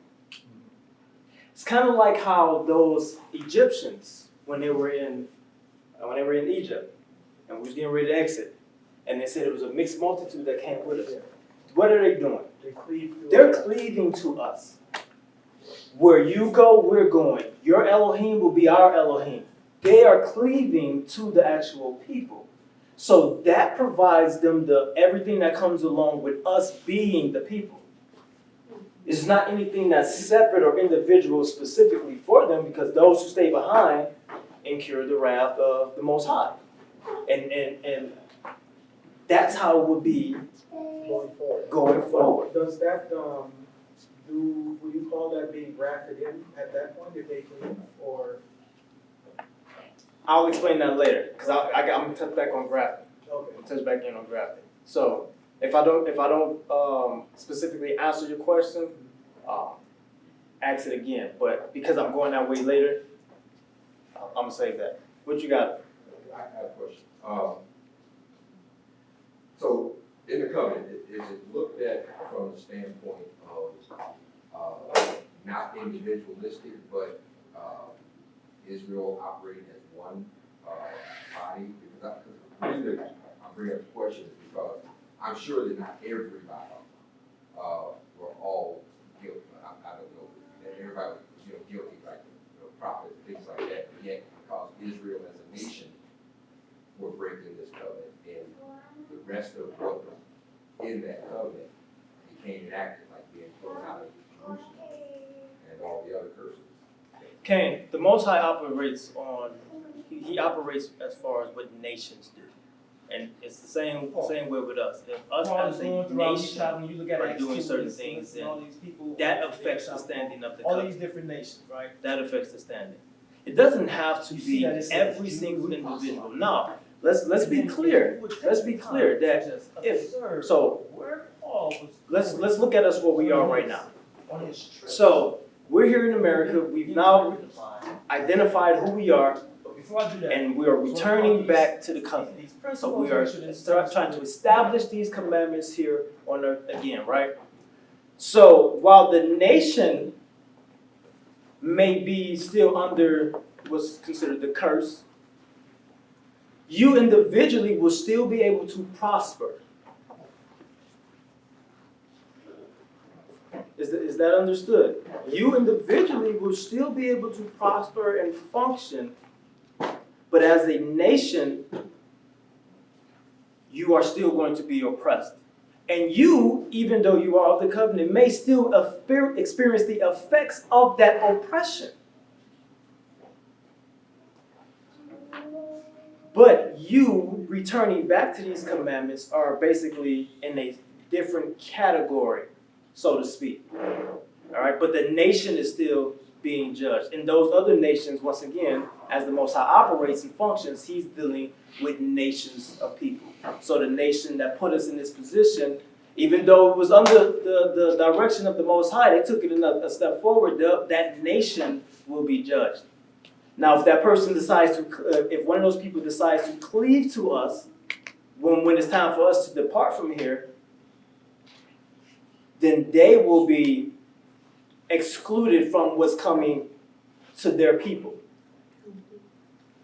Speaker 1: It's kind of like how those Egyptians, when they were in Egypt, and we was getting ready to exit, and they said it was a mixed multitude that came with us. What are they doing?
Speaker 3: They cleave to
Speaker 1: They're cleaving to us. Where you go, we're going. Your Elohim will be our Elohim. They are cleaving to the actual people. So that provides them everything that comes along with us being the people. It's not anything that's separate or individual specifically for them, because those who stay behind incur the wrath of the Most High. And that's how it would be going forward.
Speaker 3: Does that would you call that being grafted in at that point if they cleave, or?
Speaker 1: I'll explain that later, because I'm gonna touch back on grafting.
Speaker 3: Okay.
Speaker 1: I'll touch back in on grafting. So if I don't specifically answer your question, ask it again. But because I'm going that way later, I'm gonna save that. What you got?
Speaker 4: I have a question. So in the covenant, is it looked at from the standpoint of not individualistic, but Israel operating as one body. Because the reason I bring up the question is because I'm sure that not everybody were all guilty. I don't know that everybody was guilty, like the prophets and things like that. But yet, because Israel as a nation were breaking this covenant, and the rest of what was in that covenant became enacted, like being thrown out of Jerusalem and all the other curses.
Speaker 1: Cain, the Most High operates on, he operates as far as what nations do. And it's the same way with us. If us as a nation are doing certain things, then that affects the standing of the
Speaker 8: all
Speaker 1: covenant.
Speaker 8: these different nations, right?
Speaker 1: That affects the standing. It doesn't have to
Speaker 8: You see
Speaker 1: be
Speaker 8: that it says
Speaker 1: every
Speaker 8: Jews,
Speaker 1: single
Speaker 8: Muslims.
Speaker 1: individual. No, let's be clear. Let's be clear that if so, let's look at us where we are right now.
Speaker 8: On his trip.
Speaker 1: So we're here in America. We've now identified who we are,
Speaker 8: But before I do that,
Speaker 1: and we are returning back to the covenant.
Speaker 8: these
Speaker 1: So
Speaker 8: principles
Speaker 1: we are trying to establish these commandments here on earth again, right? So while the nation may be still under what's considered the curse, you individually will still be able to prosper. Is that understood? You individually will still be able to prosper and function, but as a nation, you are still going to be oppressed. And you, even though you are of the covenant, may still experience the effects of that oppression. But you returning back to these commandments are basically in a different category, so to speak. All right, but the nation is still being judged. And those other nations, once again, as the Most High operates and functions, he's dealing with nations of people. So the nation that put us in this position, even though it was under the direction of the Most High, they took it a step forward, that nation will be judged. Now, if that person decides to, if one of those people decides to cleave to us, when it's time for us to depart from here, then they will be excluded from what's coming to their people.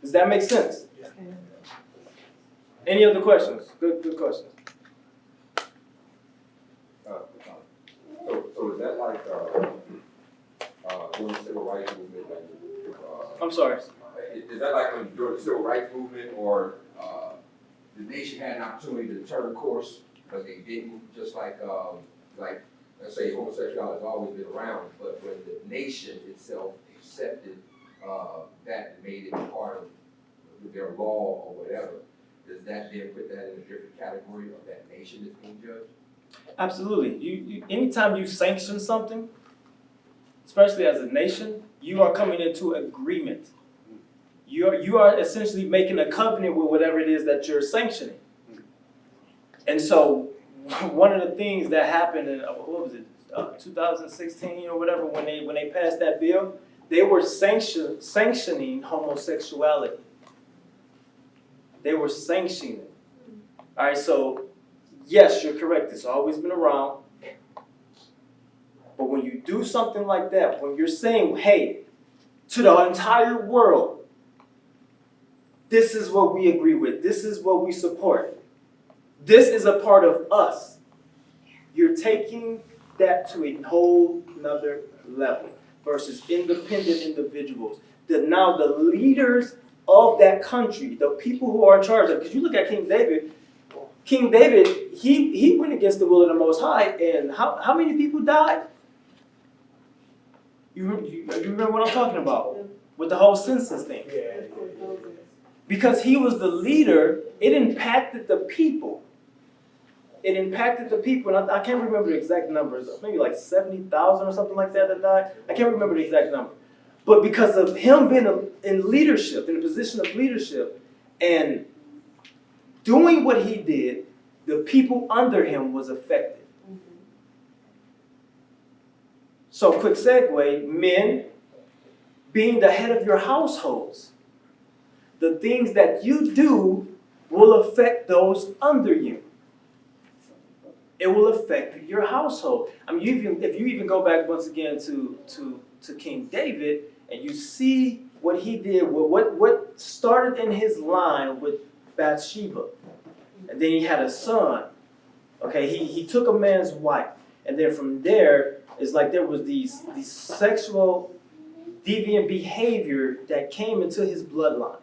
Speaker 1: Does that make sense?
Speaker 8: Yeah.
Speaker 1: Any other questions? Good questions.
Speaker 4: So is that like during the civil rights movement?
Speaker 1: I'm sorry.
Speaker 4: Is that like during the civil rights movement, or the nation had an opportunity to turn course, but they didn't? Just like let's say homosexuality has always been around, but when the nation itself accepted that and made it part of their law or whatever, does that then put that in a different category of that nation that's being judged?
Speaker 1: Absolutely. You anytime you sanction something, especially as a nation, you are coming into agreement. You are essentially making a covenant with whatever it is that you're sanctioning. And so one of the things that happened in, what was it, 2016 or whatever, when they passed that bill, they were sanctioning homosexuality. They were sanctioning it. All right, so yes, you're correct. It's always been around. But when you do something like that, when you're saying, hey, to the entire world, this is what we agree with, this is what we support, this is a part of us, you're taking that to a whole nother level versus independent individuals. Now the leaders of that country, the people who are in charge of, because you look at King David, he went against the will of the Most High, and how many people died? You remember what I'm talking about? With the whole census thing.
Speaker 3: Yeah.
Speaker 1: Because he was the leader, it impacted the people. It impacted the people, and I can't remember the exact numbers, maybe like 70,000 or something like that died. I can't remember the exact number. But because of him being in leadership, in a position of leadership, and doing what he did, the people under him was affected. So quick segue, men, being the head of your households, the things that you do will affect those under you. it will affect your household. I mean, if you even go back once again to King David, and you see what he did, what started in his line with Bathsheba, and then he had a son. Okay, he took a man's wife, and then from there, it's like there was these sexual deviant behavior that came into his bloodline,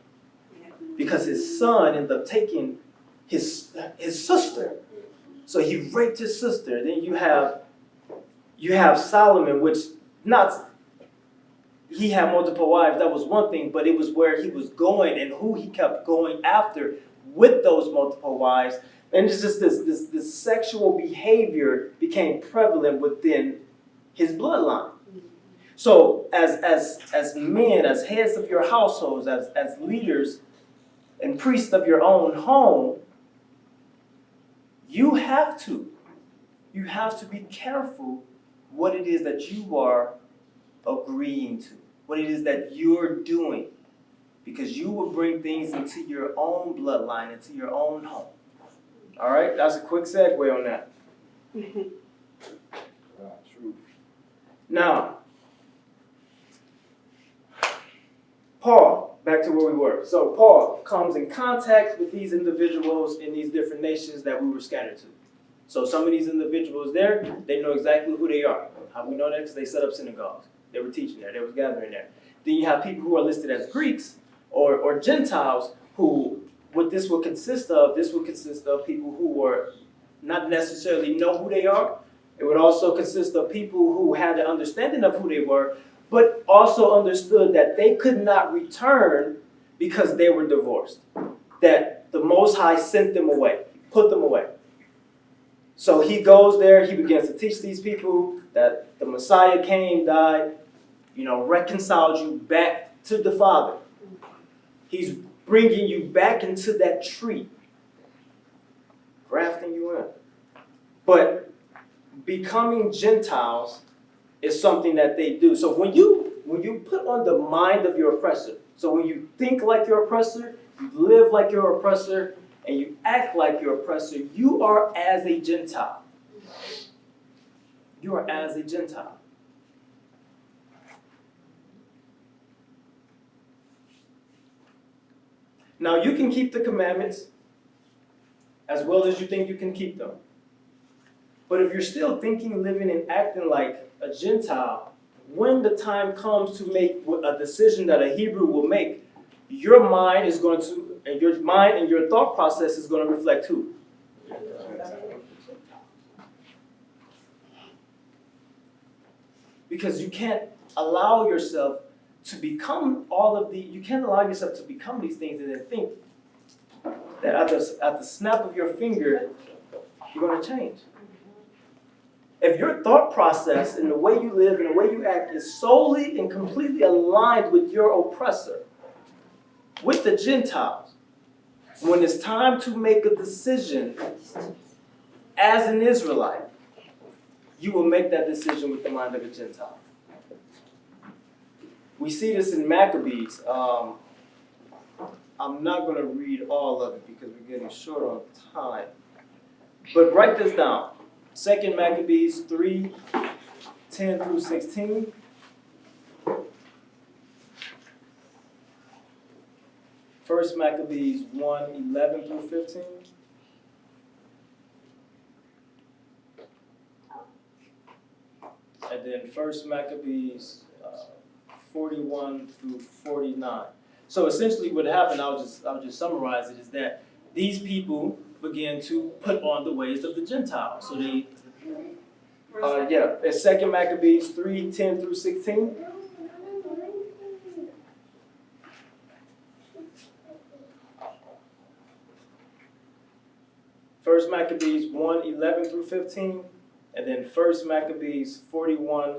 Speaker 1: because his son ended up taking his sister. So he raped his sister. Then you have Solomon, which he had multiple wives. That was one thing, but it was where he was going and who he kept going after with those multiple wives. And it's just this sexual behavior became prevalent within his bloodline. So as men, as heads of your households, as leaders and priests of your own home, you have to be careful what it is that you are agreeing to, what it is that you're doing, because you will bring things into your own bloodline, into your own home. All right, that's a quick segue on that.
Speaker 4: True.
Speaker 1: Now, Paul, back to where we were. So Paul comes in contact with these individuals in these different nations that we were scattered to. So some of these individuals there, they know exactly who they are. How we know that? Because they set up synagogues. They were teaching there. They were gathering there. Then you have people who are listed as Greeks or Gentiles, who what this will consist of people who were not necessarily know who they are. It would also consist of people who had an understanding of who they were, but also understood that they could not return because they were divorced. That the Most High sent them away, put them away. So he goes there, he begins to teach these people that the Messiah came, died, reconciled you back to the Father. He's bringing you back into that tree, grafting you in. But becoming Gentiles is something that they do. So when you put on the mind of your oppressor, so when you think like your oppressor, you live like your oppressor, and you act like your oppressor, you are as a Gentile. You are as a Gentile. Now you can keep the commandments as well as you think you can keep them. But if you're still thinking, living, and acting like a Gentile, when the time comes to make a decision that a Hebrew will make, your mind and your thought process is going to reflect who? Because you can't allow yourself to become these things and then think that at the snap of your finger, you're going to change. If your thought process and the way you live and the way you act is solely and completely aligned with your oppressor, with the Gentiles, when it's time to make a decision as an Israelite, you will make that decision with the mind of a Gentile. We see this in Maccabees. I'm not going to read all of it because we're getting short on time. But write this down. 2 Maccabees 3:10 through 16. First Maccabees 1:11 through 15. And then First Maccabees 41 through 49. So essentially what happened, I'll just summarize it, is that these people began to put on the ways of the Gentiles. So they, it's 2 Maccabees 3:10 through 16. First Maccabees 1:11 through 15, and then First Maccabees 41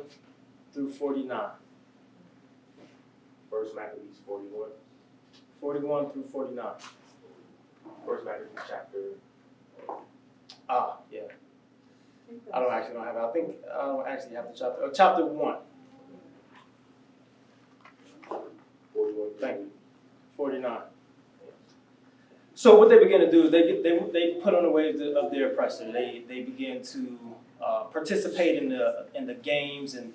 Speaker 1: through 49.
Speaker 7: First Maccabees
Speaker 1: 41 through 49.
Speaker 7: First Maccabees chapter.
Speaker 1: Yeah. I don't actually have it. I think I don't actually have the chapter. Chapter 1.
Speaker 5: 41.
Speaker 1: Thank you. 49. So what they begin to do is they put on the waves of their oppressor. They begin to participate in the games and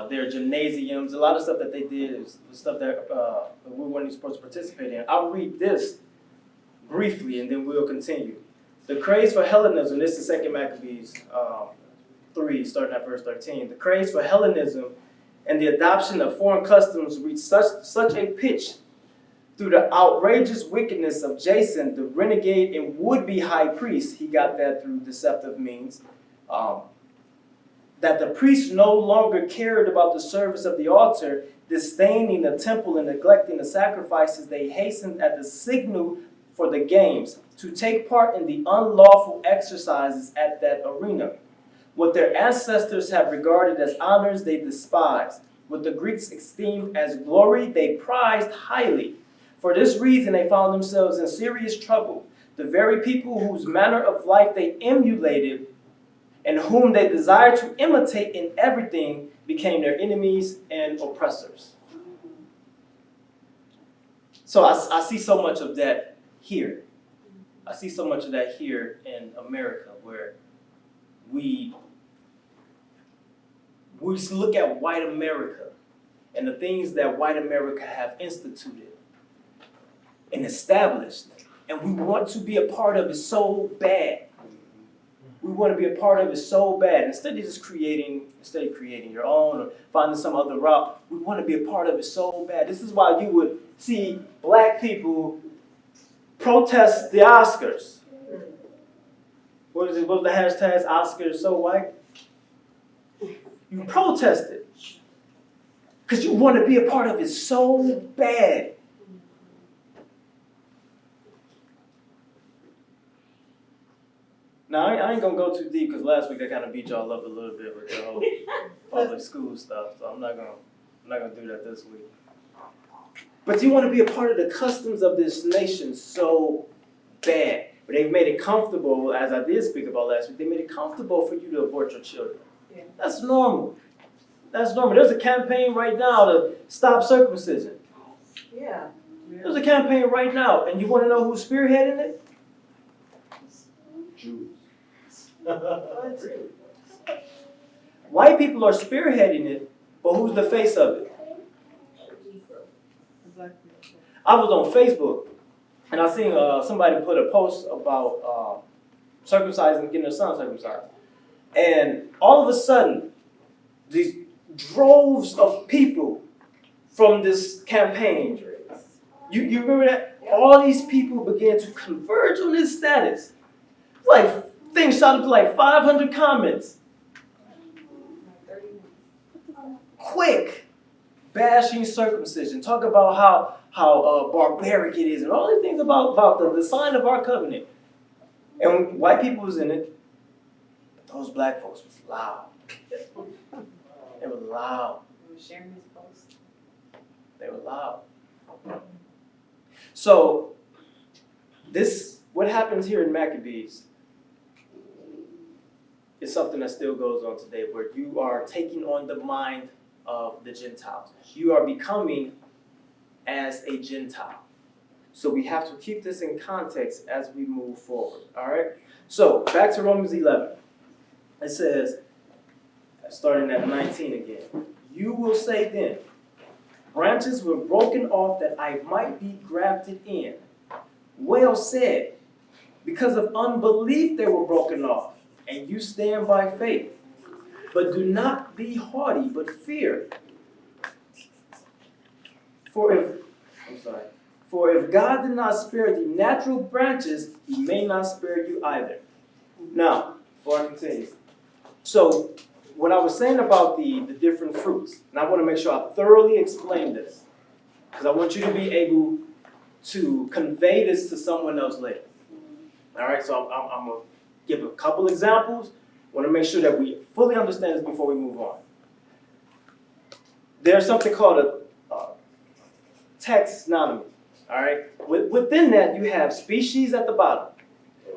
Speaker 1: their gymnasiums. A lot of stuff that they did was stuff that we weren't supposed to participate in. I'll read this briefly and then we'll continue. The craze for Hellenism, this is 2 Maccabees 3, starting at verse 13. The craze for Hellenism and the adoption of foreign customs reached such a pitch through the outrageous wickedness of Jason, the renegade and would-be high priest. He got that through deceptive means. That the priests no longer cared about the service of the altar, disdaining the temple and neglecting the sacrifices. They hastened at the signal for the games to take part in the unlawful exercises at that arena. What their ancestors have regarded as honors, they despised. What the Greeks esteemed as glory, they prized highly. For this reason, they found themselves in serious trouble. The very people whose manner of life they emulated and whom they desired to imitate in everything became their enemies and oppressors. So I see so much of that here. I see so much of that here in America, where we look at white America and the things that white America have instituted and established, and we want to be a part of it so bad. We want to be a part of it so bad. Instead of creating your own or finding some other route, we want to be a part of it so bad. This is why you would see black people protest the Oscars. What was the hashtag? Oscars so white? You protest it because you want to be a part of it so bad. Now, I ain't going to go too deep because last week I kind of beat y'all up a little bit with the whole public school stuff, so I'm not gonna do that this week. But you want to be a part of the customs of this nation so bad. But they've made it comfortable, as I did speak about last week, they made it comfortable for you to abort your children.
Speaker 2: Yeah.
Speaker 1: That's normal. That's normal. There's a campaign right now to stop circumcision.
Speaker 2: Yeah.
Speaker 1: There's a campaign right now, and you want to know who's spearheading it?
Speaker 5: Jews.
Speaker 1: White people are spearheading it, but who's the face of it? I was on Facebook, and I seen somebody put a post about circumcising, getting their son circumcised. And all of a sudden, these droves of people from this campaign, you remember that? All these people began to converge on his status. Like, things shot up to like 500 comments. Quick, bashing circumcision. Talk about how barbaric it is and all these things about the sign of our covenant. And when white people was in it, those black folks was loud. They were loud.
Speaker 2: You were sharing this post.
Speaker 1: They were loud. So what happens here in Maccabees is something that still goes on today, where you are taking on the mind of the Gentiles. You are becoming as a Gentile. So we have to keep this in context as we move forward, all right? So back to Romans 11. It says, starting at 19 again, you will say then, branches were broken off that I might be grafted in. Well said, because of unbelief they were broken off, and you stand by faith. But do not be haughty, but fear. For if God did not spare the natural branches, he may not spare you either. Now, before I continue. So, what I was saying about the different fruits, and I want to make sure I thoroughly explain this, because I want you to be able to convey this to someone else later. All right, so I'm going to give a couple examples. I want to make sure that we fully understand this before we move on. There's something called a taxonomy. All right, within that you have species at the bottom.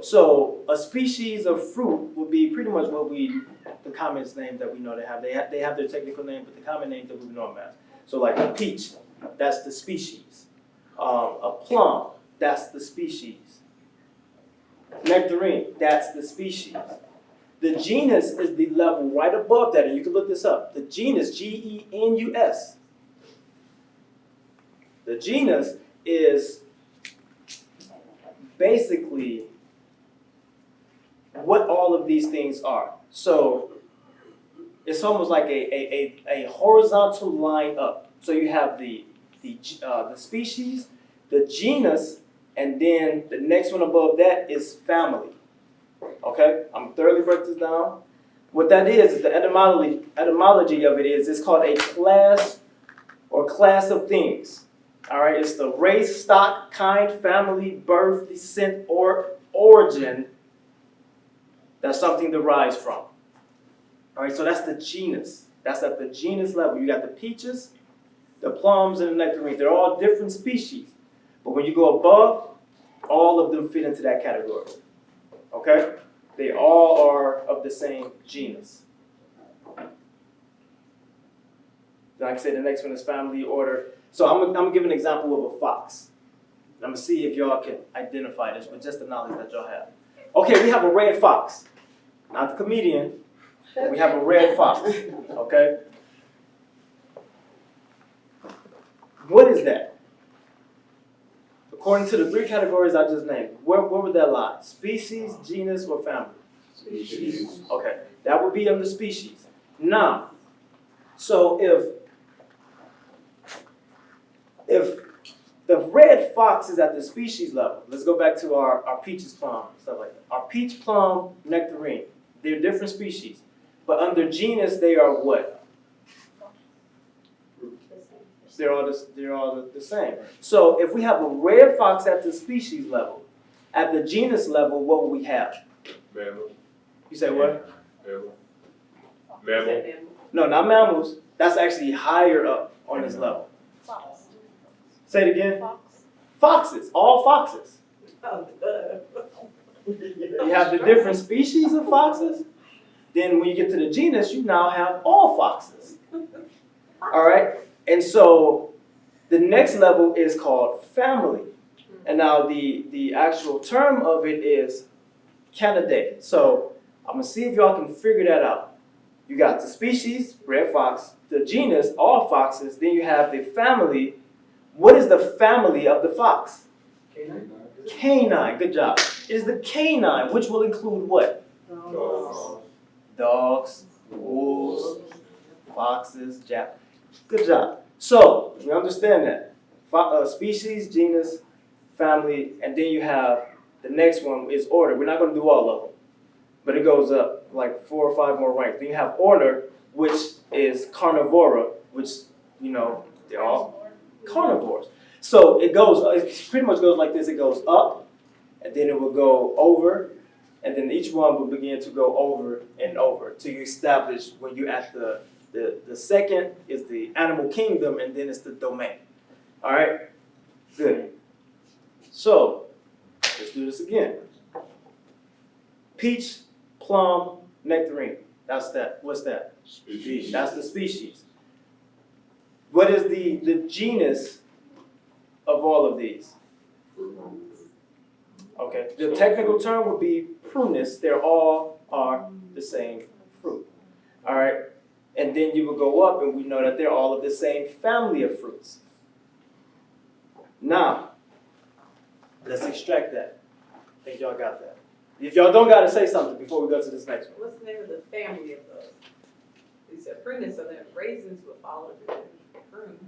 Speaker 1: So a species of fruit would be pretty much the common names that we know they have. They have their technical name, but the common names that we know them as. So like a peach, that's the species. A plum, that's the species. nectarine, that's the species. The genus is the level right above that, and you can look this up. The genus, Genus. The genus is basically what all of these things are. So it's almost like a horizontal line up. So you have the species, the genus, and then the next one above that is family. Okay, I'm thoroughly break this down. What that is the etymology of it is it's called a class or class of things. All right, it's the race, stock, kind, family, birth, descent, or origin that something derives from. All right, so that's the genus. That's at the genus level. You got the peaches, the plums, and the nectarines. They're all different species. But when you go above, all of them fit into that category. Okay? They all are of the same genus. Like I said, the next one is family, order. So I'm going to give an example of a fox. I'm going to see if y'all can identify this with just the knowledge that y'all have. Okay, we have a red fox. Not the comedian. We have a red fox. Okay? What is that? According to the three categories I just named, where would that lie? Species, genus, or family?
Speaker 5: Species.
Speaker 1: Okay, that would be under species. Now, so if the red fox is at the species level, let's go back to our peaches, plum, stuff like that. Our peach, plum, nectarine, they're different species. But under genus, they are what? They're all the same. So if we have a red fox at the species level, at the genus level, what will we have?
Speaker 5: Mammal.
Speaker 1: You say what?
Speaker 5: Mammal. Mammal.
Speaker 1: No, not mammals. That's actually higher up on this level.
Speaker 6: Fox.
Speaker 1: Say it again.
Speaker 6: Fox.
Speaker 1: Foxes, all foxes.
Speaker 2: Oh,
Speaker 1: You have the different species of foxes. Then when you get to the genus, you now have all foxes. All right? And so the next level is called family. And now the actual term of it is candidate. So I'm going to see if y'all can figure that out. You got the species, red fox, the genus, all foxes. Then you have the family. What is the family of the fox? Canine. Good job. It is the canine, which will include what? Dogs, wolves, foxes, jack. Good job. So, we understand that. Species, genus, family, and then you have the next one is order. We're not going to do all of them, but it goes up like 4 or 5 more ranks. Then you have order, which is carnivora, which, they're all carnivores. So it pretty much goes like this. It goes up, and then it will go over, and then each one will begin to go over and over till you establish when you're at the second is the animal kingdom, and then it's the domain. All right? Good. So, let's do this again. Peach, plum, nectarine. That's that. What's that?
Speaker 5: Species.
Speaker 1: That's the species. What is the genus of all of these? Okay. The technical term would be prunus. They all are the same fruit. All right. And then you will go up, and we know that they're all of the same family of fruits. Now, let's extract that. I think y'all got that. If y'all don't got to say something before we go to this next one.
Speaker 2: What's the name of the family of those? You said prunus, so then raisins would follow the prune.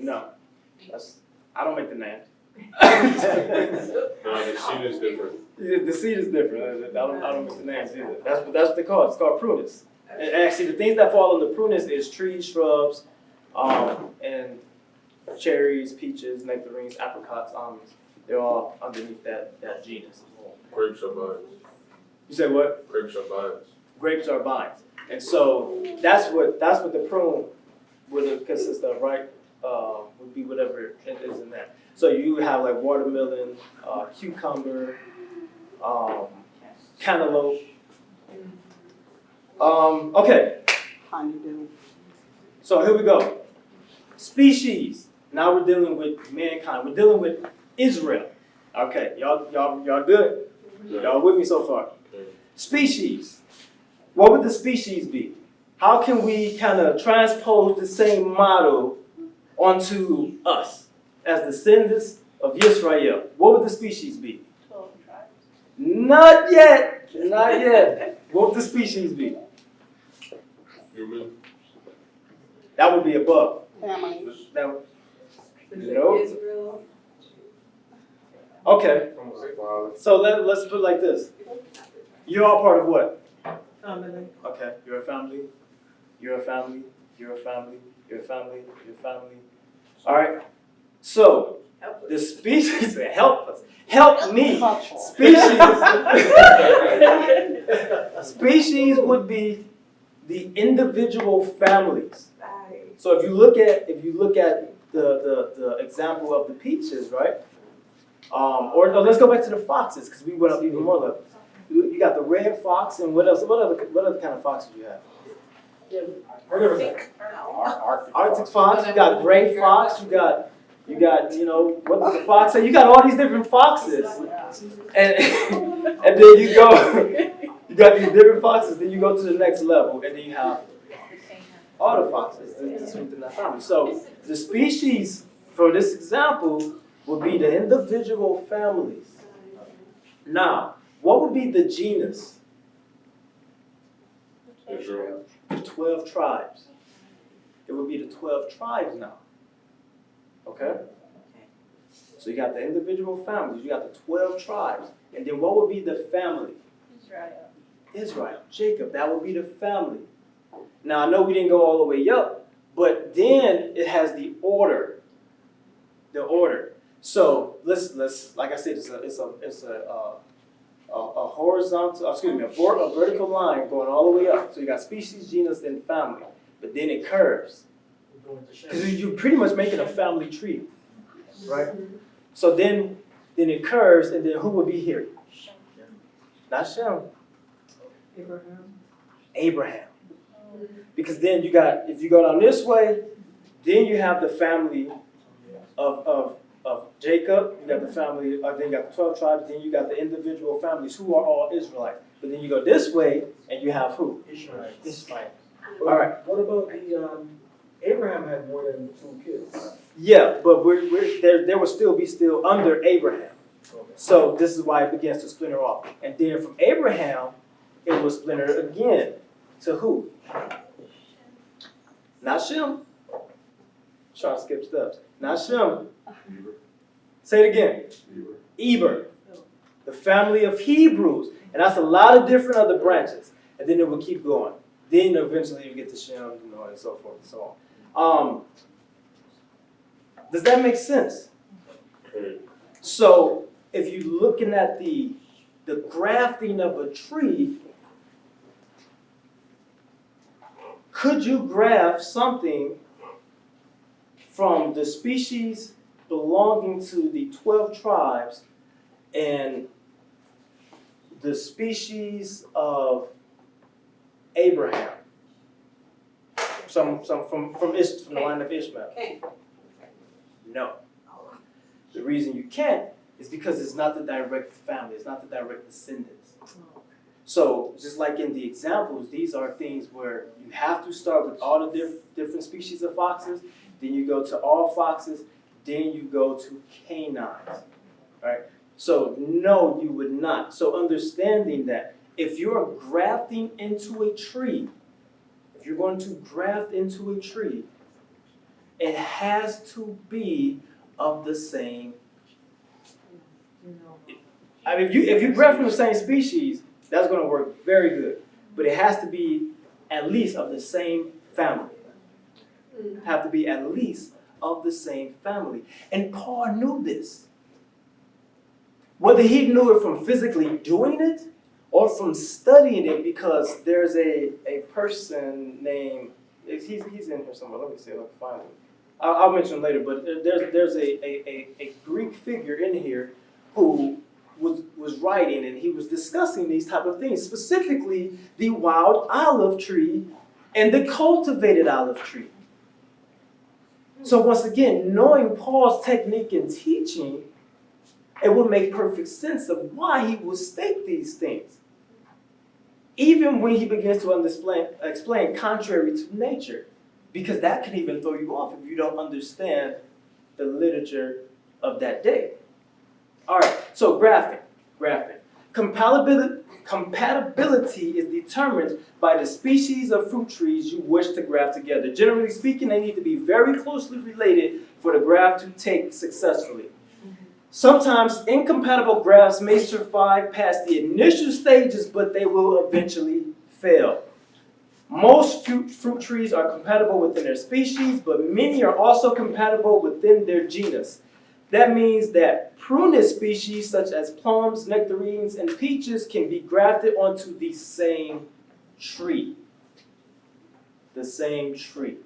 Speaker 1: No. I don't make the names.
Speaker 5: No, the seed is different.
Speaker 1: The seed is different. I don't make the names either. That's what they call it. It's called prunus. And actually, the things that fall under prunus is trees, shrubs, and cherries, peaches, nectarines, apricots, almonds. They're all underneath that genus.
Speaker 5: Grapes are vines.
Speaker 1: You say what?
Speaker 5: Grapes are vines.
Speaker 1: Grapes are vines. And so that's what the prune would consist of, right? Would be whatever it is in that. So you have like watermelon, cucumber, cantaloupe. Okay. So here we go. Species. Now we're dealing with mankind. We're dealing with Israel. Okay, y'all good? Y'all with me so far? Species. What would the species be? How can we kind of transpose the same model onto us as descendants of Israel? What would the species be?
Speaker 6: 12 tribes.
Speaker 1: Not yet. Not yet. What would the species be?
Speaker 5: Human.
Speaker 1: That would be above.
Speaker 6: Family.
Speaker 1: That would,
Speaker 2: Is
Speaker 1: Nope.
Speaker 2: it Israel?
Speaker 1: okay.
Speaker 5: Father.
Speaker 1: So let's put it like this. You're all part of what?
Speaker 2: Family.
Speaker 1: Okay. You're a family. You're a family. You're a family. You're a family. You're a family. All right. So
Speaker 2: Help
Speaker 1: the
Speaker 2: us.
Speaker 1: species help us. Help me. Species would be the individual families.
Speaker 2: Right.
Speaker 1: So if you look at the example of the peaches, right? Or let's go back to the foxes because we went up even more levels. You got the red fox and what else? What other kind of foxes you have? Arctic fox. You got gray fox. You got what does the fox say? You got all these different foxes, and and then you got these different foxes. Then you go to the next level, and then you have all the foxes that's within that family. So the species for this example would be the individual families. Now, what would be the genus?
Speaker 5: Israel.
Speaker 1: The 12 tribes. It would be the 12 tribes now. Okay? So you got the individual families, you got the 12 tribes. And then what would be the family?
Speaker 6: Israel.
Speaker 1: Israel, Jacob, that would be the family. Now I know we didn't go all the way up, but then it has the order. The order. So let's like I said, it's a horizontal, a vertical line going all the way up. So you got species, genus, then family. But then it curves. Because you're pretty much making a family tree, right? So then it curves, and then who would be here? Not Shem. Abraham. Because then if you go down this way, then you have the family of Jacob, you got the family, then you got the 12 tribes, then you got the individual families who are all Israelites. But then you go this way, and you have who? Ishmael. All right.
Speaker 3: What about the, Abraham had more than 2 kids.
Speaker 1: Yeah, but there will still be under Abraham. So this is why it begins to splinter off. And then from Abraham, it will splinter again. To who? Not Shem. Trying to skip steps. Not Shem. Say it again. Eber. The family of Hebrews. And that's a lot of different other branches. And then it will keep going. Then eventually you get to Shem, and so forth and so on. Does that make sense? So if you're looking at the grafting of a tree, could you graft something from the species belonging to the 12 tribes and the species of Abraham? From the line of Ishmael?
Speaker 2: Okay.
Speaker 1: No. The reason you can't is because it's not the direct family, it's not the direct descendants. So just like in the examples, these are things where you have to start with all the different species of foxes, then you go to all foxes, then you go to canines, right? So no, you would not. So understanding that if you're grafting into a tree, if you're going to graft into a tree, it has to be of the same. I mean, if you graft from the same species, that's going to work very good. But it has to be at least of the same family. Have to be at least of the same family. And Paul knew this. Whether he knew it from physically doing it or from studying it, because there's a person named, he's in here somewhere. Let me see if I can find him. I'll mention him later, but there's a Greek figure in here who was writing, and he was discussing these type of things, specifically the wild olive tree and the cultivated olive tree. So once again, knowing Paul's technique in teaching, it would make perfect sense of why he would state these things. Even when he begins to explain contrary to nature, because that can even throw you off if you don't understand the literature of that day. All right, so grafting. Compatibility is determined by the species of fruit trees you wish to graft together. Generally speaking, they need to be very closely related for the graft to take successfully. Sometimes incompatible grafts may survive past the initial stages, but they will eventually fail. Most fruit trees are compatible within their species, but many are also compatible within their genus. That means that prunus species such as plums, nectarines, and peaches can be grafted onto the same tree. The same tree.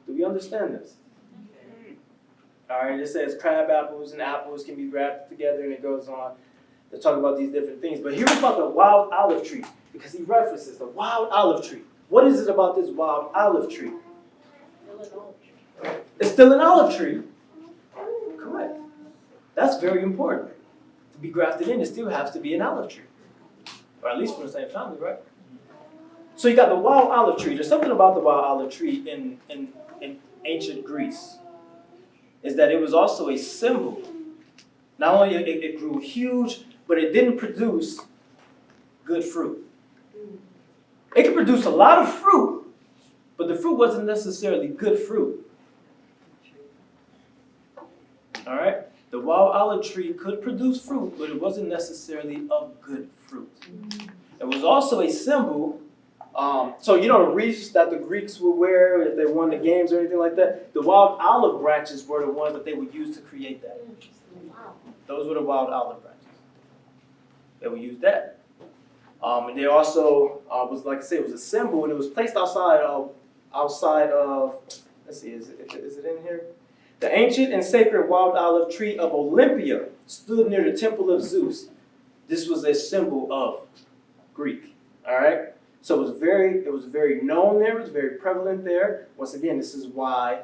Speaker 1: Do we understand this? All right, it says crab apples and apples can be grafted together, and it goes on to talk about these different things. But here's about the wild olive tree, because he references the wild olive tree. What is it about this wild olive tree? It's still an olive tree. Correct. That's very important. To be grafted in, it still has to be an olive tree. Or at least from the same family, right? So you got the wild olive tree. There's something about the wild olive tree in ancient Greece. Is that it was also a symbol. Not only it grew huge, but it didn't produce good fruit. It could produce a lot of fruit, but the fruit wasn't necessarily good fruit. All right? The wild olive tree could produce fruit, but it wasn't necessarily of good fruit. It was also a symbol. So you know the wreaths that the Greeks would wear if they won the games or anything like that? The wild olive branches were the ones that they would use to create that. Those were the wild olive branches. They would use that. And they also was, like I said, it was a symbol, and it was placed outside of, let's see, is it in here? The ancient and sacred wild olive tree of Olympia stood near the temple of Zeus. This was a symbol of Greek. All right? So it was very known there, it was very prevalent there. Once again, this is why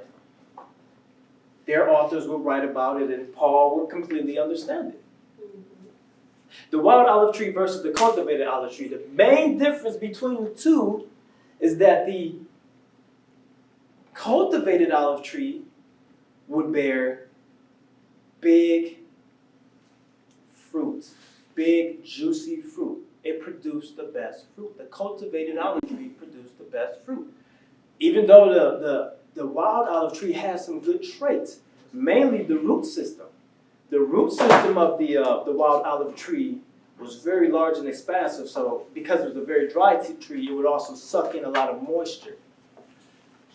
Speaker 1: their authors would write about it, and Paul would completely understand it. The wild olive tree versus the cultivated olive tree. The main difference between the two is that the cultivated olive tree would bear big fruit, big juicy fruit. It produced the best fruit. The cultivated olive tree produced the best fruit. Even though the wild olive tree has some good traits, mainly the root system. The root system of the wild olive tree was very large and expansive, so because it was a very dry tree, it would also suck in a lot of moisture.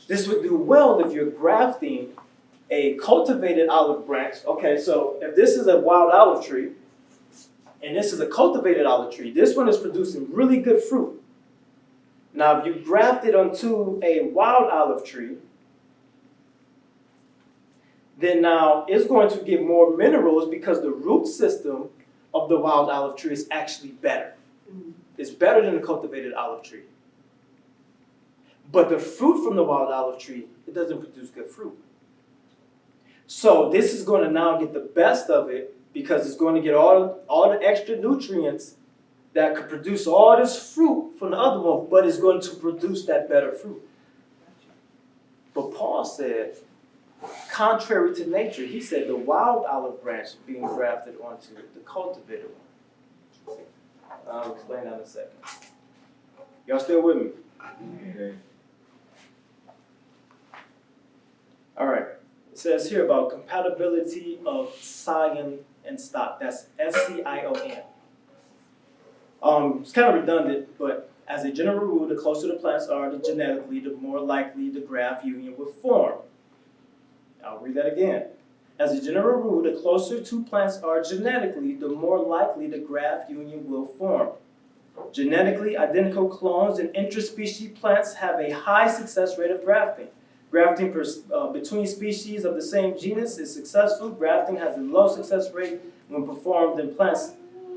Speaker 1: This would do well if you're grafting a cultivated olive branch. Okay, so if this is a wild olive tree, and this is a cultivated olive tree, this one is producing really good fruit. Now, if you graft it onto a wild olive tree, then now it's going to get more minerals because the root system of the wild olive tree is actually better. It's better than the cultivated olive tree. But the fruit from the wild olive tree, it doesn't produce good fruit. So this is going to now get the best of it because it's going to get all the extra nutrients that could produce all this fruit from the other one, but it's going to produce that better fruit. But Paul said, contrary to nature, he said the wild olive branch being grafted onto the cultivated one. I'll explain that in a second. Y'all still with me?
Speaker 4: Okay.
Speaker 1: All right. It says here about compatibility of scion and stock. That's S-C-I-O-N. It's kind of redundant, but as a general rule, the closer the plants are genetically, the more likely the graft union will form. I'll read that again. As a general rule, the closer two plants are genetically, the more likely the graft union will form. Genetically identical clones and interspecies plants have a high success rate of grafting. Grafting between species of the same genus is successful. Grafting has a low success rate when performed in plants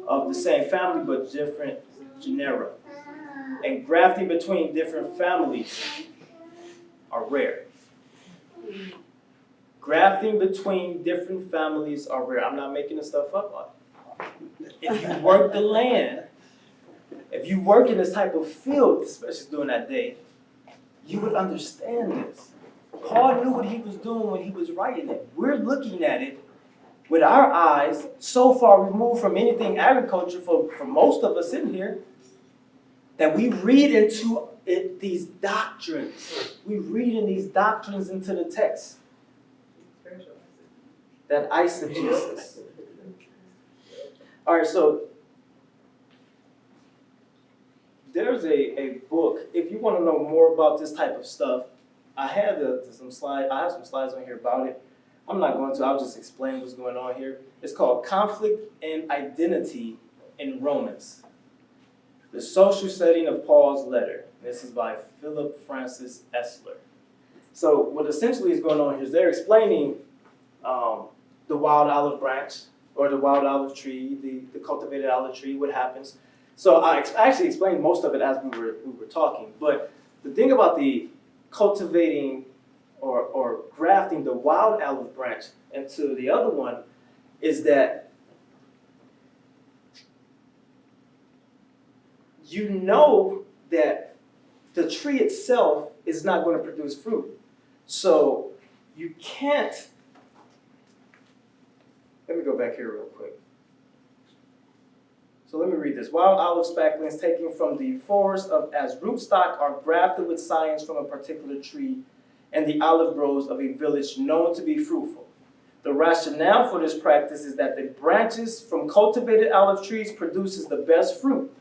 Speaker 1: of the same family but different genera. And grafting between different families are rare. Grafting between different families are rare. I'm not making this stuff up. If you work the land, if you work in this type of field, especially during that day, you would understand this. Paul knew what he was doing when he was writing it. We're looking at it with our eyes so far removed from anything agriculture for most of us in here, that we read into it these doctrines. We read in these doctrines into the text. That eisegesis. All right, so there's a book. If you want to know more about this type of stuff, I have some slides on here about it. I'm not going to. I'll just explain what's going on here. It's called Conflict and Identity in Romans: The Social Setting of Paul's Letter. This is by Philip Francis Essler. So what essentially is going on here is they're explaining the wild olive branch, or the wild olive tree, the cultivated olive tree, what happens. So I actually explained most of it as we were talking. But the thing about the cultivating or grafting the wild olive branch into the other one is that you know that the tree itself is not going to produce fruit. So you can't. Let me go back here real quick. So let me read this. Wild olive spaglings taken from the forest as rootstock are grafted with science from a particular tree and the olive groves of a village known to be fruitful. The rationale for this practice is that the branches from cultivated olive trees produces the best fruit,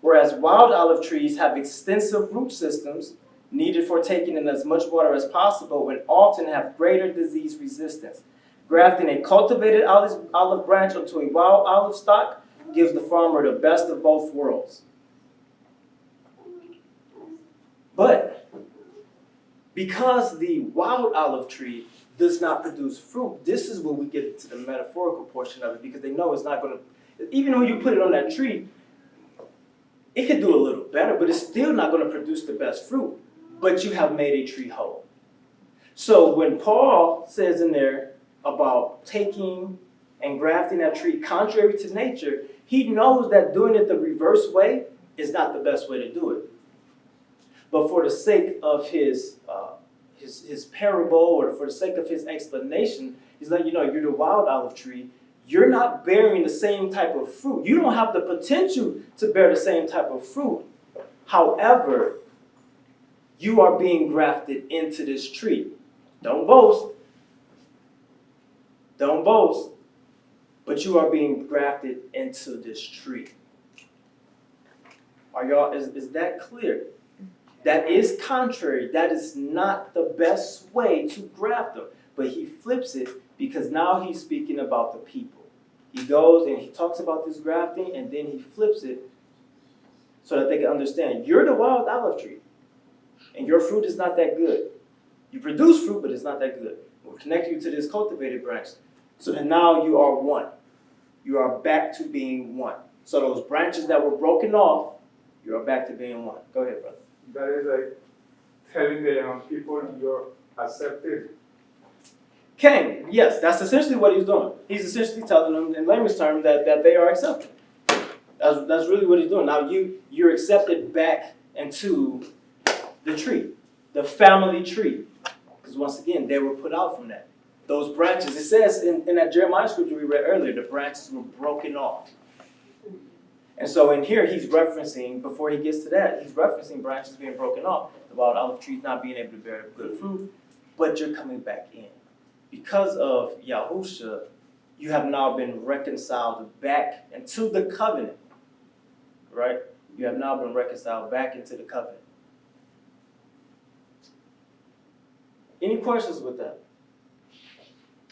Speaker 1: whereas wild olive trees have extensive root systems needed for taking in as much water as possible and often have greater disease resistance. Grafting a cultivated olive branch onto a wild olive stock gives the farmer the best of both worlds. But because the wild olive tree does not produce fruit, this is where we get into the metaphorical portion of it, because they know it's not going to, even when you put it on that tree, it could do a little better, but it's still not going to produce the best fruit. But you have made a tree whole. So when Paul says in there about taking and grafting that tree contrary to nature, he knows that doing it the reverse way is not the best way to do it. But for the sake of his parable, or for the sake of his explanation, he's letting you know, you're the wild olive tree. You're not bearing the same type of fruit. You don't have the potential to bear the same type of fruit. However, you are being grafted into this tree. Don't boast. Don't boast. But you are being grafted into this tree. Are y'all, is that clear? That is contrary. That is not the best way to graft them. But he flips it because now he's speaking about the people. He goes and he talks about this grafting, and then he flips it so that they can understand. You're the wild olive tree, and your fruit is not that good. You produce fruit, but it's not that good. We'll connect you to this cultivated branch, so that now you are one. You are back to being one. So those branches that were broken off, you are back to being one. Go ahead, brother.
Speaker 9: That is like telling the people you're accepted.
Speaker 1: Cain, yes, that's essentially what he's doing. He's essentially telling them in layman's terms that they are accepted. That's really what he's doing. Now you're accepted back into the tree, the family tree. Because once again, they were put out from that. Those branches, it says in that Jeremiah scripture we read earlier, the branches were broken off. And so in here, he's referencing, before he gets to that, he's referencing branches being broken off, the wild olive trees not being able to bear good fruit, but you're coming back in. Because of Yahusha, you have now been reconciled back into the covenant, right? You have now been reconciled back into the covenant. Any questions with that?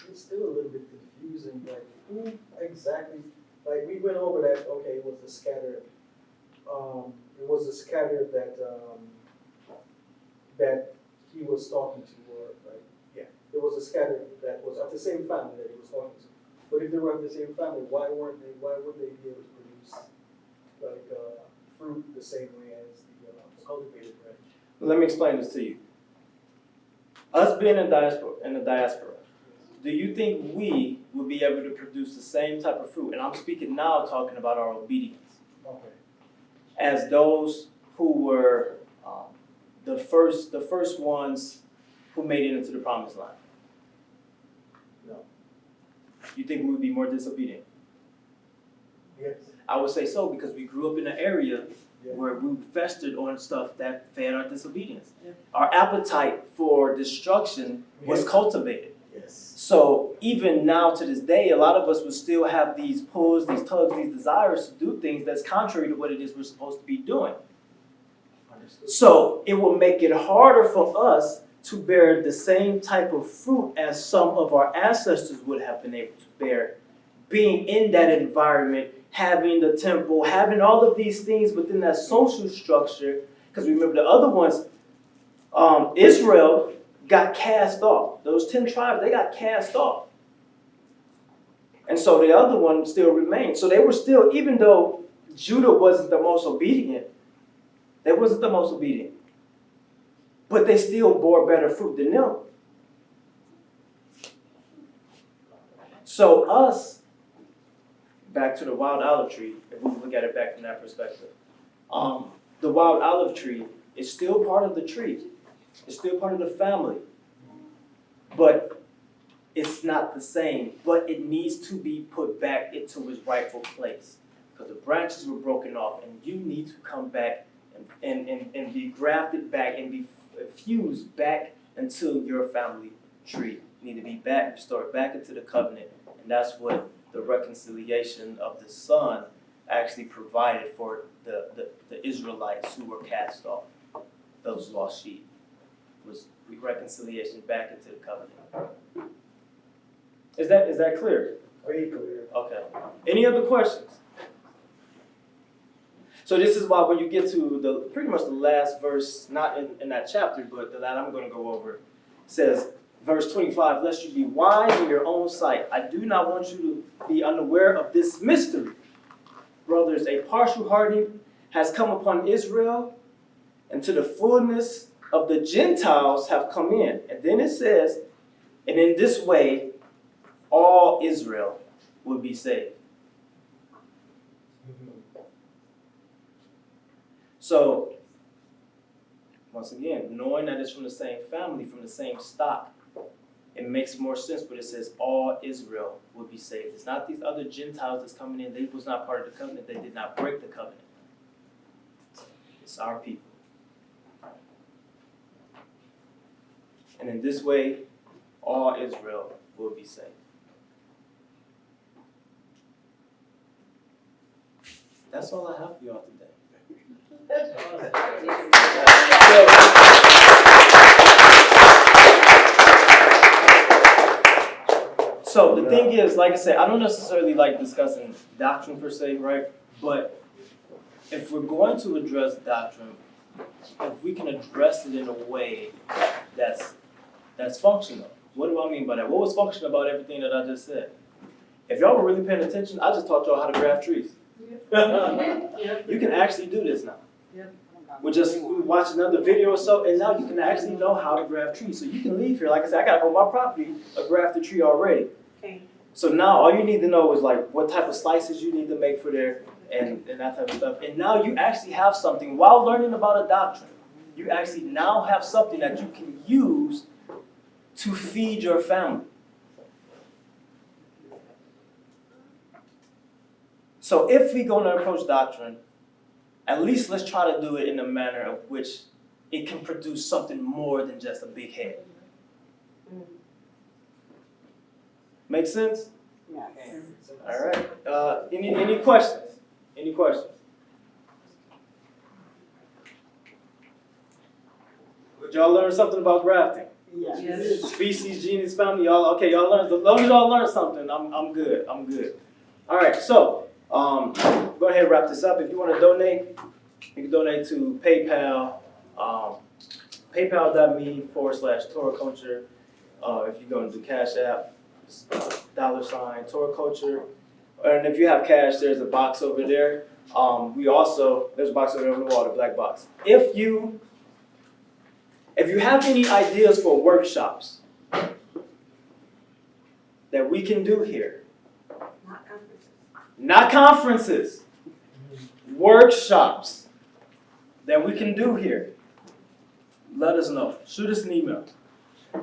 Speaker 3: It's still a little bit confusing, like who exactly, like we went over that, okay, it was the scattered, that he was talking to, or like, yeah, it was a scattered that was of the same family that he was talking to. But if they were of the same family, why would they be able to produce like fruit the same way as the cultivated branch?
Speaker 1: Let me explain this to you. Us being in the diaspora, do you think we will be able to produce the same type of fruit? And I'm speaking now talking about our obedience.
Speaker 3: Okay.
Speaker 1: As those who were the first ones who made it into the promised land?
Speaker 3: No.
Speaker 1: You think we would be more disobedient?
Speaker 3: Yes.
Speaker 1: I would say so because we grew up in an area
Speaker 3: Yeah.
Speaker 1: where we festered on stuff that fed our disobedience.
Speaker 6: Yeah.
Speaker 1: Our appetite for destruction was
Speaker 3: Yeah.
Speaker 1: cultivated.
Speaker 3: Yes.
Speaker 1: So even now to this day, a lot of us will still have these pulls, these tugs, these desires to do things that's contrary to what it is we're supposed to be doing.
Speaker 3: Understood.
Speaker 1: So it will make it harder for us to bear the same type of fruit as some of our ancestors would have been able to bear, being in that environment, having the temple, having all of these things within that social structure. Because remember the other ones, Israel got cast off. Those 10 tribes, they got cast off. And so the other one still remained. So they were still, even though Judah wasn't the most obedient, they wasn't the most obedient. But they still bore better fruit than them. So us, back to the wild olive tree, if we look at it back from that perspective, the wild olive tree is still part of the tree. It's still part of the family. But it's not the same. But it needs to be put back into its rightful place. Because the branches were broken off, and you need to come back and be grafted back and be fused back into your family tree. You need to be back, restored back into the covenant. And that's what the reconciliation of the Son actually provided for the Israelites who were cast off, those lost sheep, was reconciliation back into the covenant. Is that clear?
Speaker 3: Very clear.
Speaker 1: Okay. Any other questions? So this is why when you get to pretty much the last verse, not in that chapter, but that I'm going to go over, says, verse 25, lest you be wise in your own sight. I do not want you to be unaware of this mystery. Brothers, a partial hardening has come upon Israel, and to the fullness of the Gentiles have come in. And then it says, and in this way, all Israel will be saved. So, once again, knowing that it's from the same family, from the same stock, it makes more sense when it says all Israel will be saved. It's not these other Gentiles that's coming in. They was not part of the covenant. They did not break the covenant. It's our people. And in this way, all Israel will be saved. That's all I have for y'all today. So the thing is, like I said, I don't necessarily like discussing doctrine per se, right? But if we're going to address doctrine, if we can address it in a way that's functional. What do I mean by that? What was functional about everything that I just said? If y'all were really paying attention, I just taught y'all how to graft trees. You can actually do this now. We just watch another video or so, and now you can actually know how to graft trees. So you can leave here. Like I said, I got on my property a grafted tree already.
Speaker 2: Okay.
Speaker 1: So now all you need to know is like what type of slices you need to make for there and that type of stuff. And now you actually have something, while learning about a doctrine, you actually now have something that you can use to feed your family. So if we're going to approach doctrine, at least let's try to do it in a manner of which it can produce something more than just a big head. Make sense?
Speaker 6: Yeah.
Speaker 1: All right. Any questions? Any questions? Did y'all learn something about grafting?
Speaker 6: Yes.
Speaker 1: Species, genus, family. Y'all learned. As long as y'all learned something, I'm good. I'm good. All right. So go ahead and wrap this up. If you want to donate, you can donate to PayPal. PayPal.me/Torah Culture. If you go into Cash App, $ Torah Culture. And if you have cash, there's a box over there. There's a box over there on the wall, the black box. If you If you have any ideas for workshops that we can do here,
Speaker 2: Not conferences.
Speaker 1: not conferences, workshops that we can do here, let us know. Shoot us an email.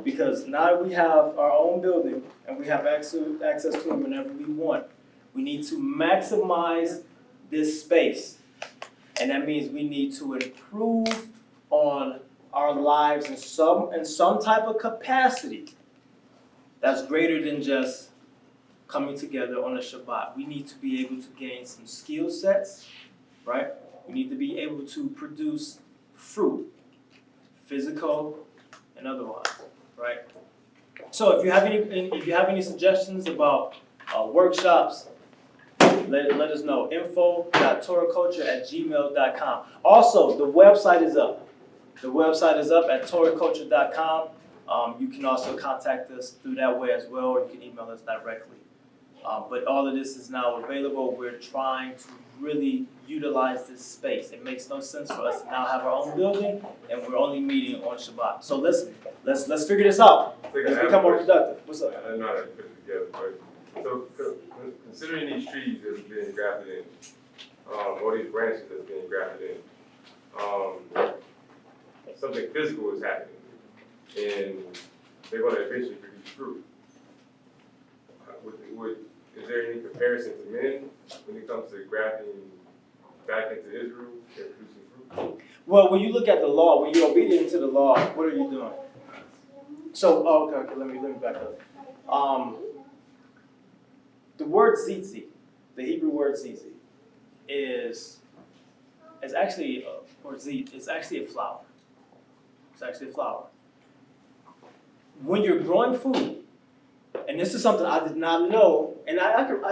Speaker 1: Because now that we have our own building and we have access to them whenever we want, we need to maximize this space. And that means we need to improve on our lives in some type of capacity that's greater than just coming together on a Shabbat. We need to be able to gain some skill sets, right? We need to be able to produce fruit, physical and otherwise, right? So if you have any suggestions about workshops, let us know. info.torahculture@gmail.com. Also, the website is up. The website is up at torahculture.com. You can also contact us through that way as well, or you can email us directly. But all of this is now available. We're trying to really utilize this space. It makes no sense for us to now have our own building and we're only meeting on Shabbat. So let's figure this out. Let's become more productive. What's up?
Speaker 5: I know how to put it together, but so considering these trees that's being grafted in, or these branches that's being grafted in, something physical is happening, and they're going to eventually produce fruit. Is there any comparison to men when it comes to grafting back into Israel and producing fruit?
Speaker 1: Well, when you look at the law, when you're obedient to the law, what are you doing? So, okay, let me back up. The word tzitzit, the Hebrew word tzitzit, is actually a flower. It's actually a flower. When you're growing food, and this is something I did not know, and I could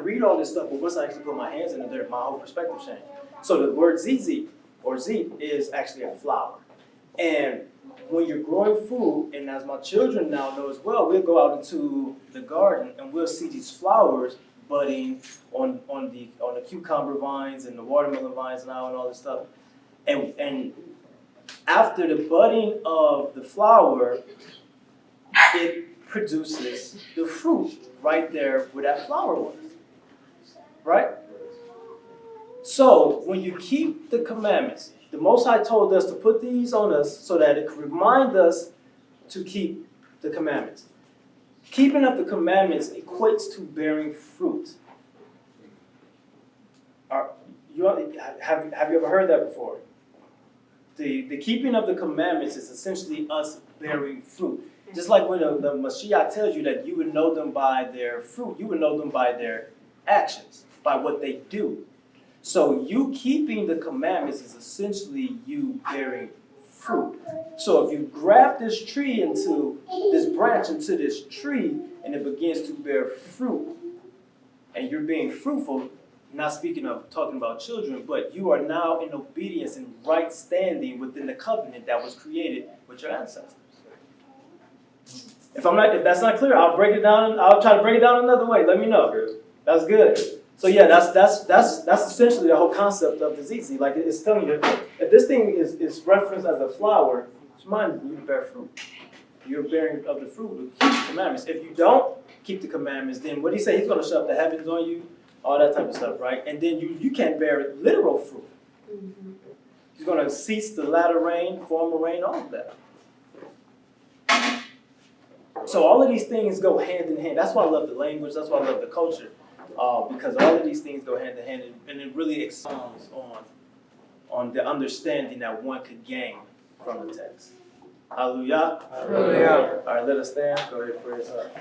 Speaker 1: read all this stuff, but once I actually put my hands in it, my whole perspective changed. So the word tzitzit, or zit, is actually a flower. And when you're growing food, and as my children now know as well, we'll go out into the garden and we'll see these flowers budding on the cucumber vines and the watermelon vines now and all this stuff. And after the budding of the flower, it produces the fruit right there where that flower was. Right? So when you keep the commandments, the Most High told us to put these on us so that it could remind us to keep the commandments. Keeping of the commandments equates to bearing fruit. Have you ever heard that before? The keeping of the commandments is essentially us bearing fruit. Just like when the Mashiach tells you that you would know them by their fruit, you would know them by their actions, by what they do. So you keeping the commandments is essentially you bearing fruit. So if you graft this branch into this tree, and it begins to bear fruit, and you're being fruitful, not talking about children, but you are now in obedience and right standing within the covenant that was created with your ancestors. If that's not clear, I'll break it down. I'll try to break it down another way. Let me know. That's good. So yeah, that's essentially the whole concept of the tzitzit. Like it's telling you, if this thing is referenced as a flower, it's reminding you to bear fruit. You're bearing of the fruit to keep the commandments. If you don't keep the commandments, then what did he say? He's going to shut up the heavens on you, all that type of stuff, right? And then you can't bear literal fruit.
Speaker 2: Mm-hmm.
Speaker 1: He's going to cease the latter rain, former rain, all of that. So all of these things go hand in hand. That's why I love the language. That's why I love the culture. Because all of these things go hand in hand, and it really expounds on the understanding that one could gain from the text. Hallelujah.
Speaker 3: Hallelujah.
Speaker 1: All right, let us stand. Go ahead and pray us up.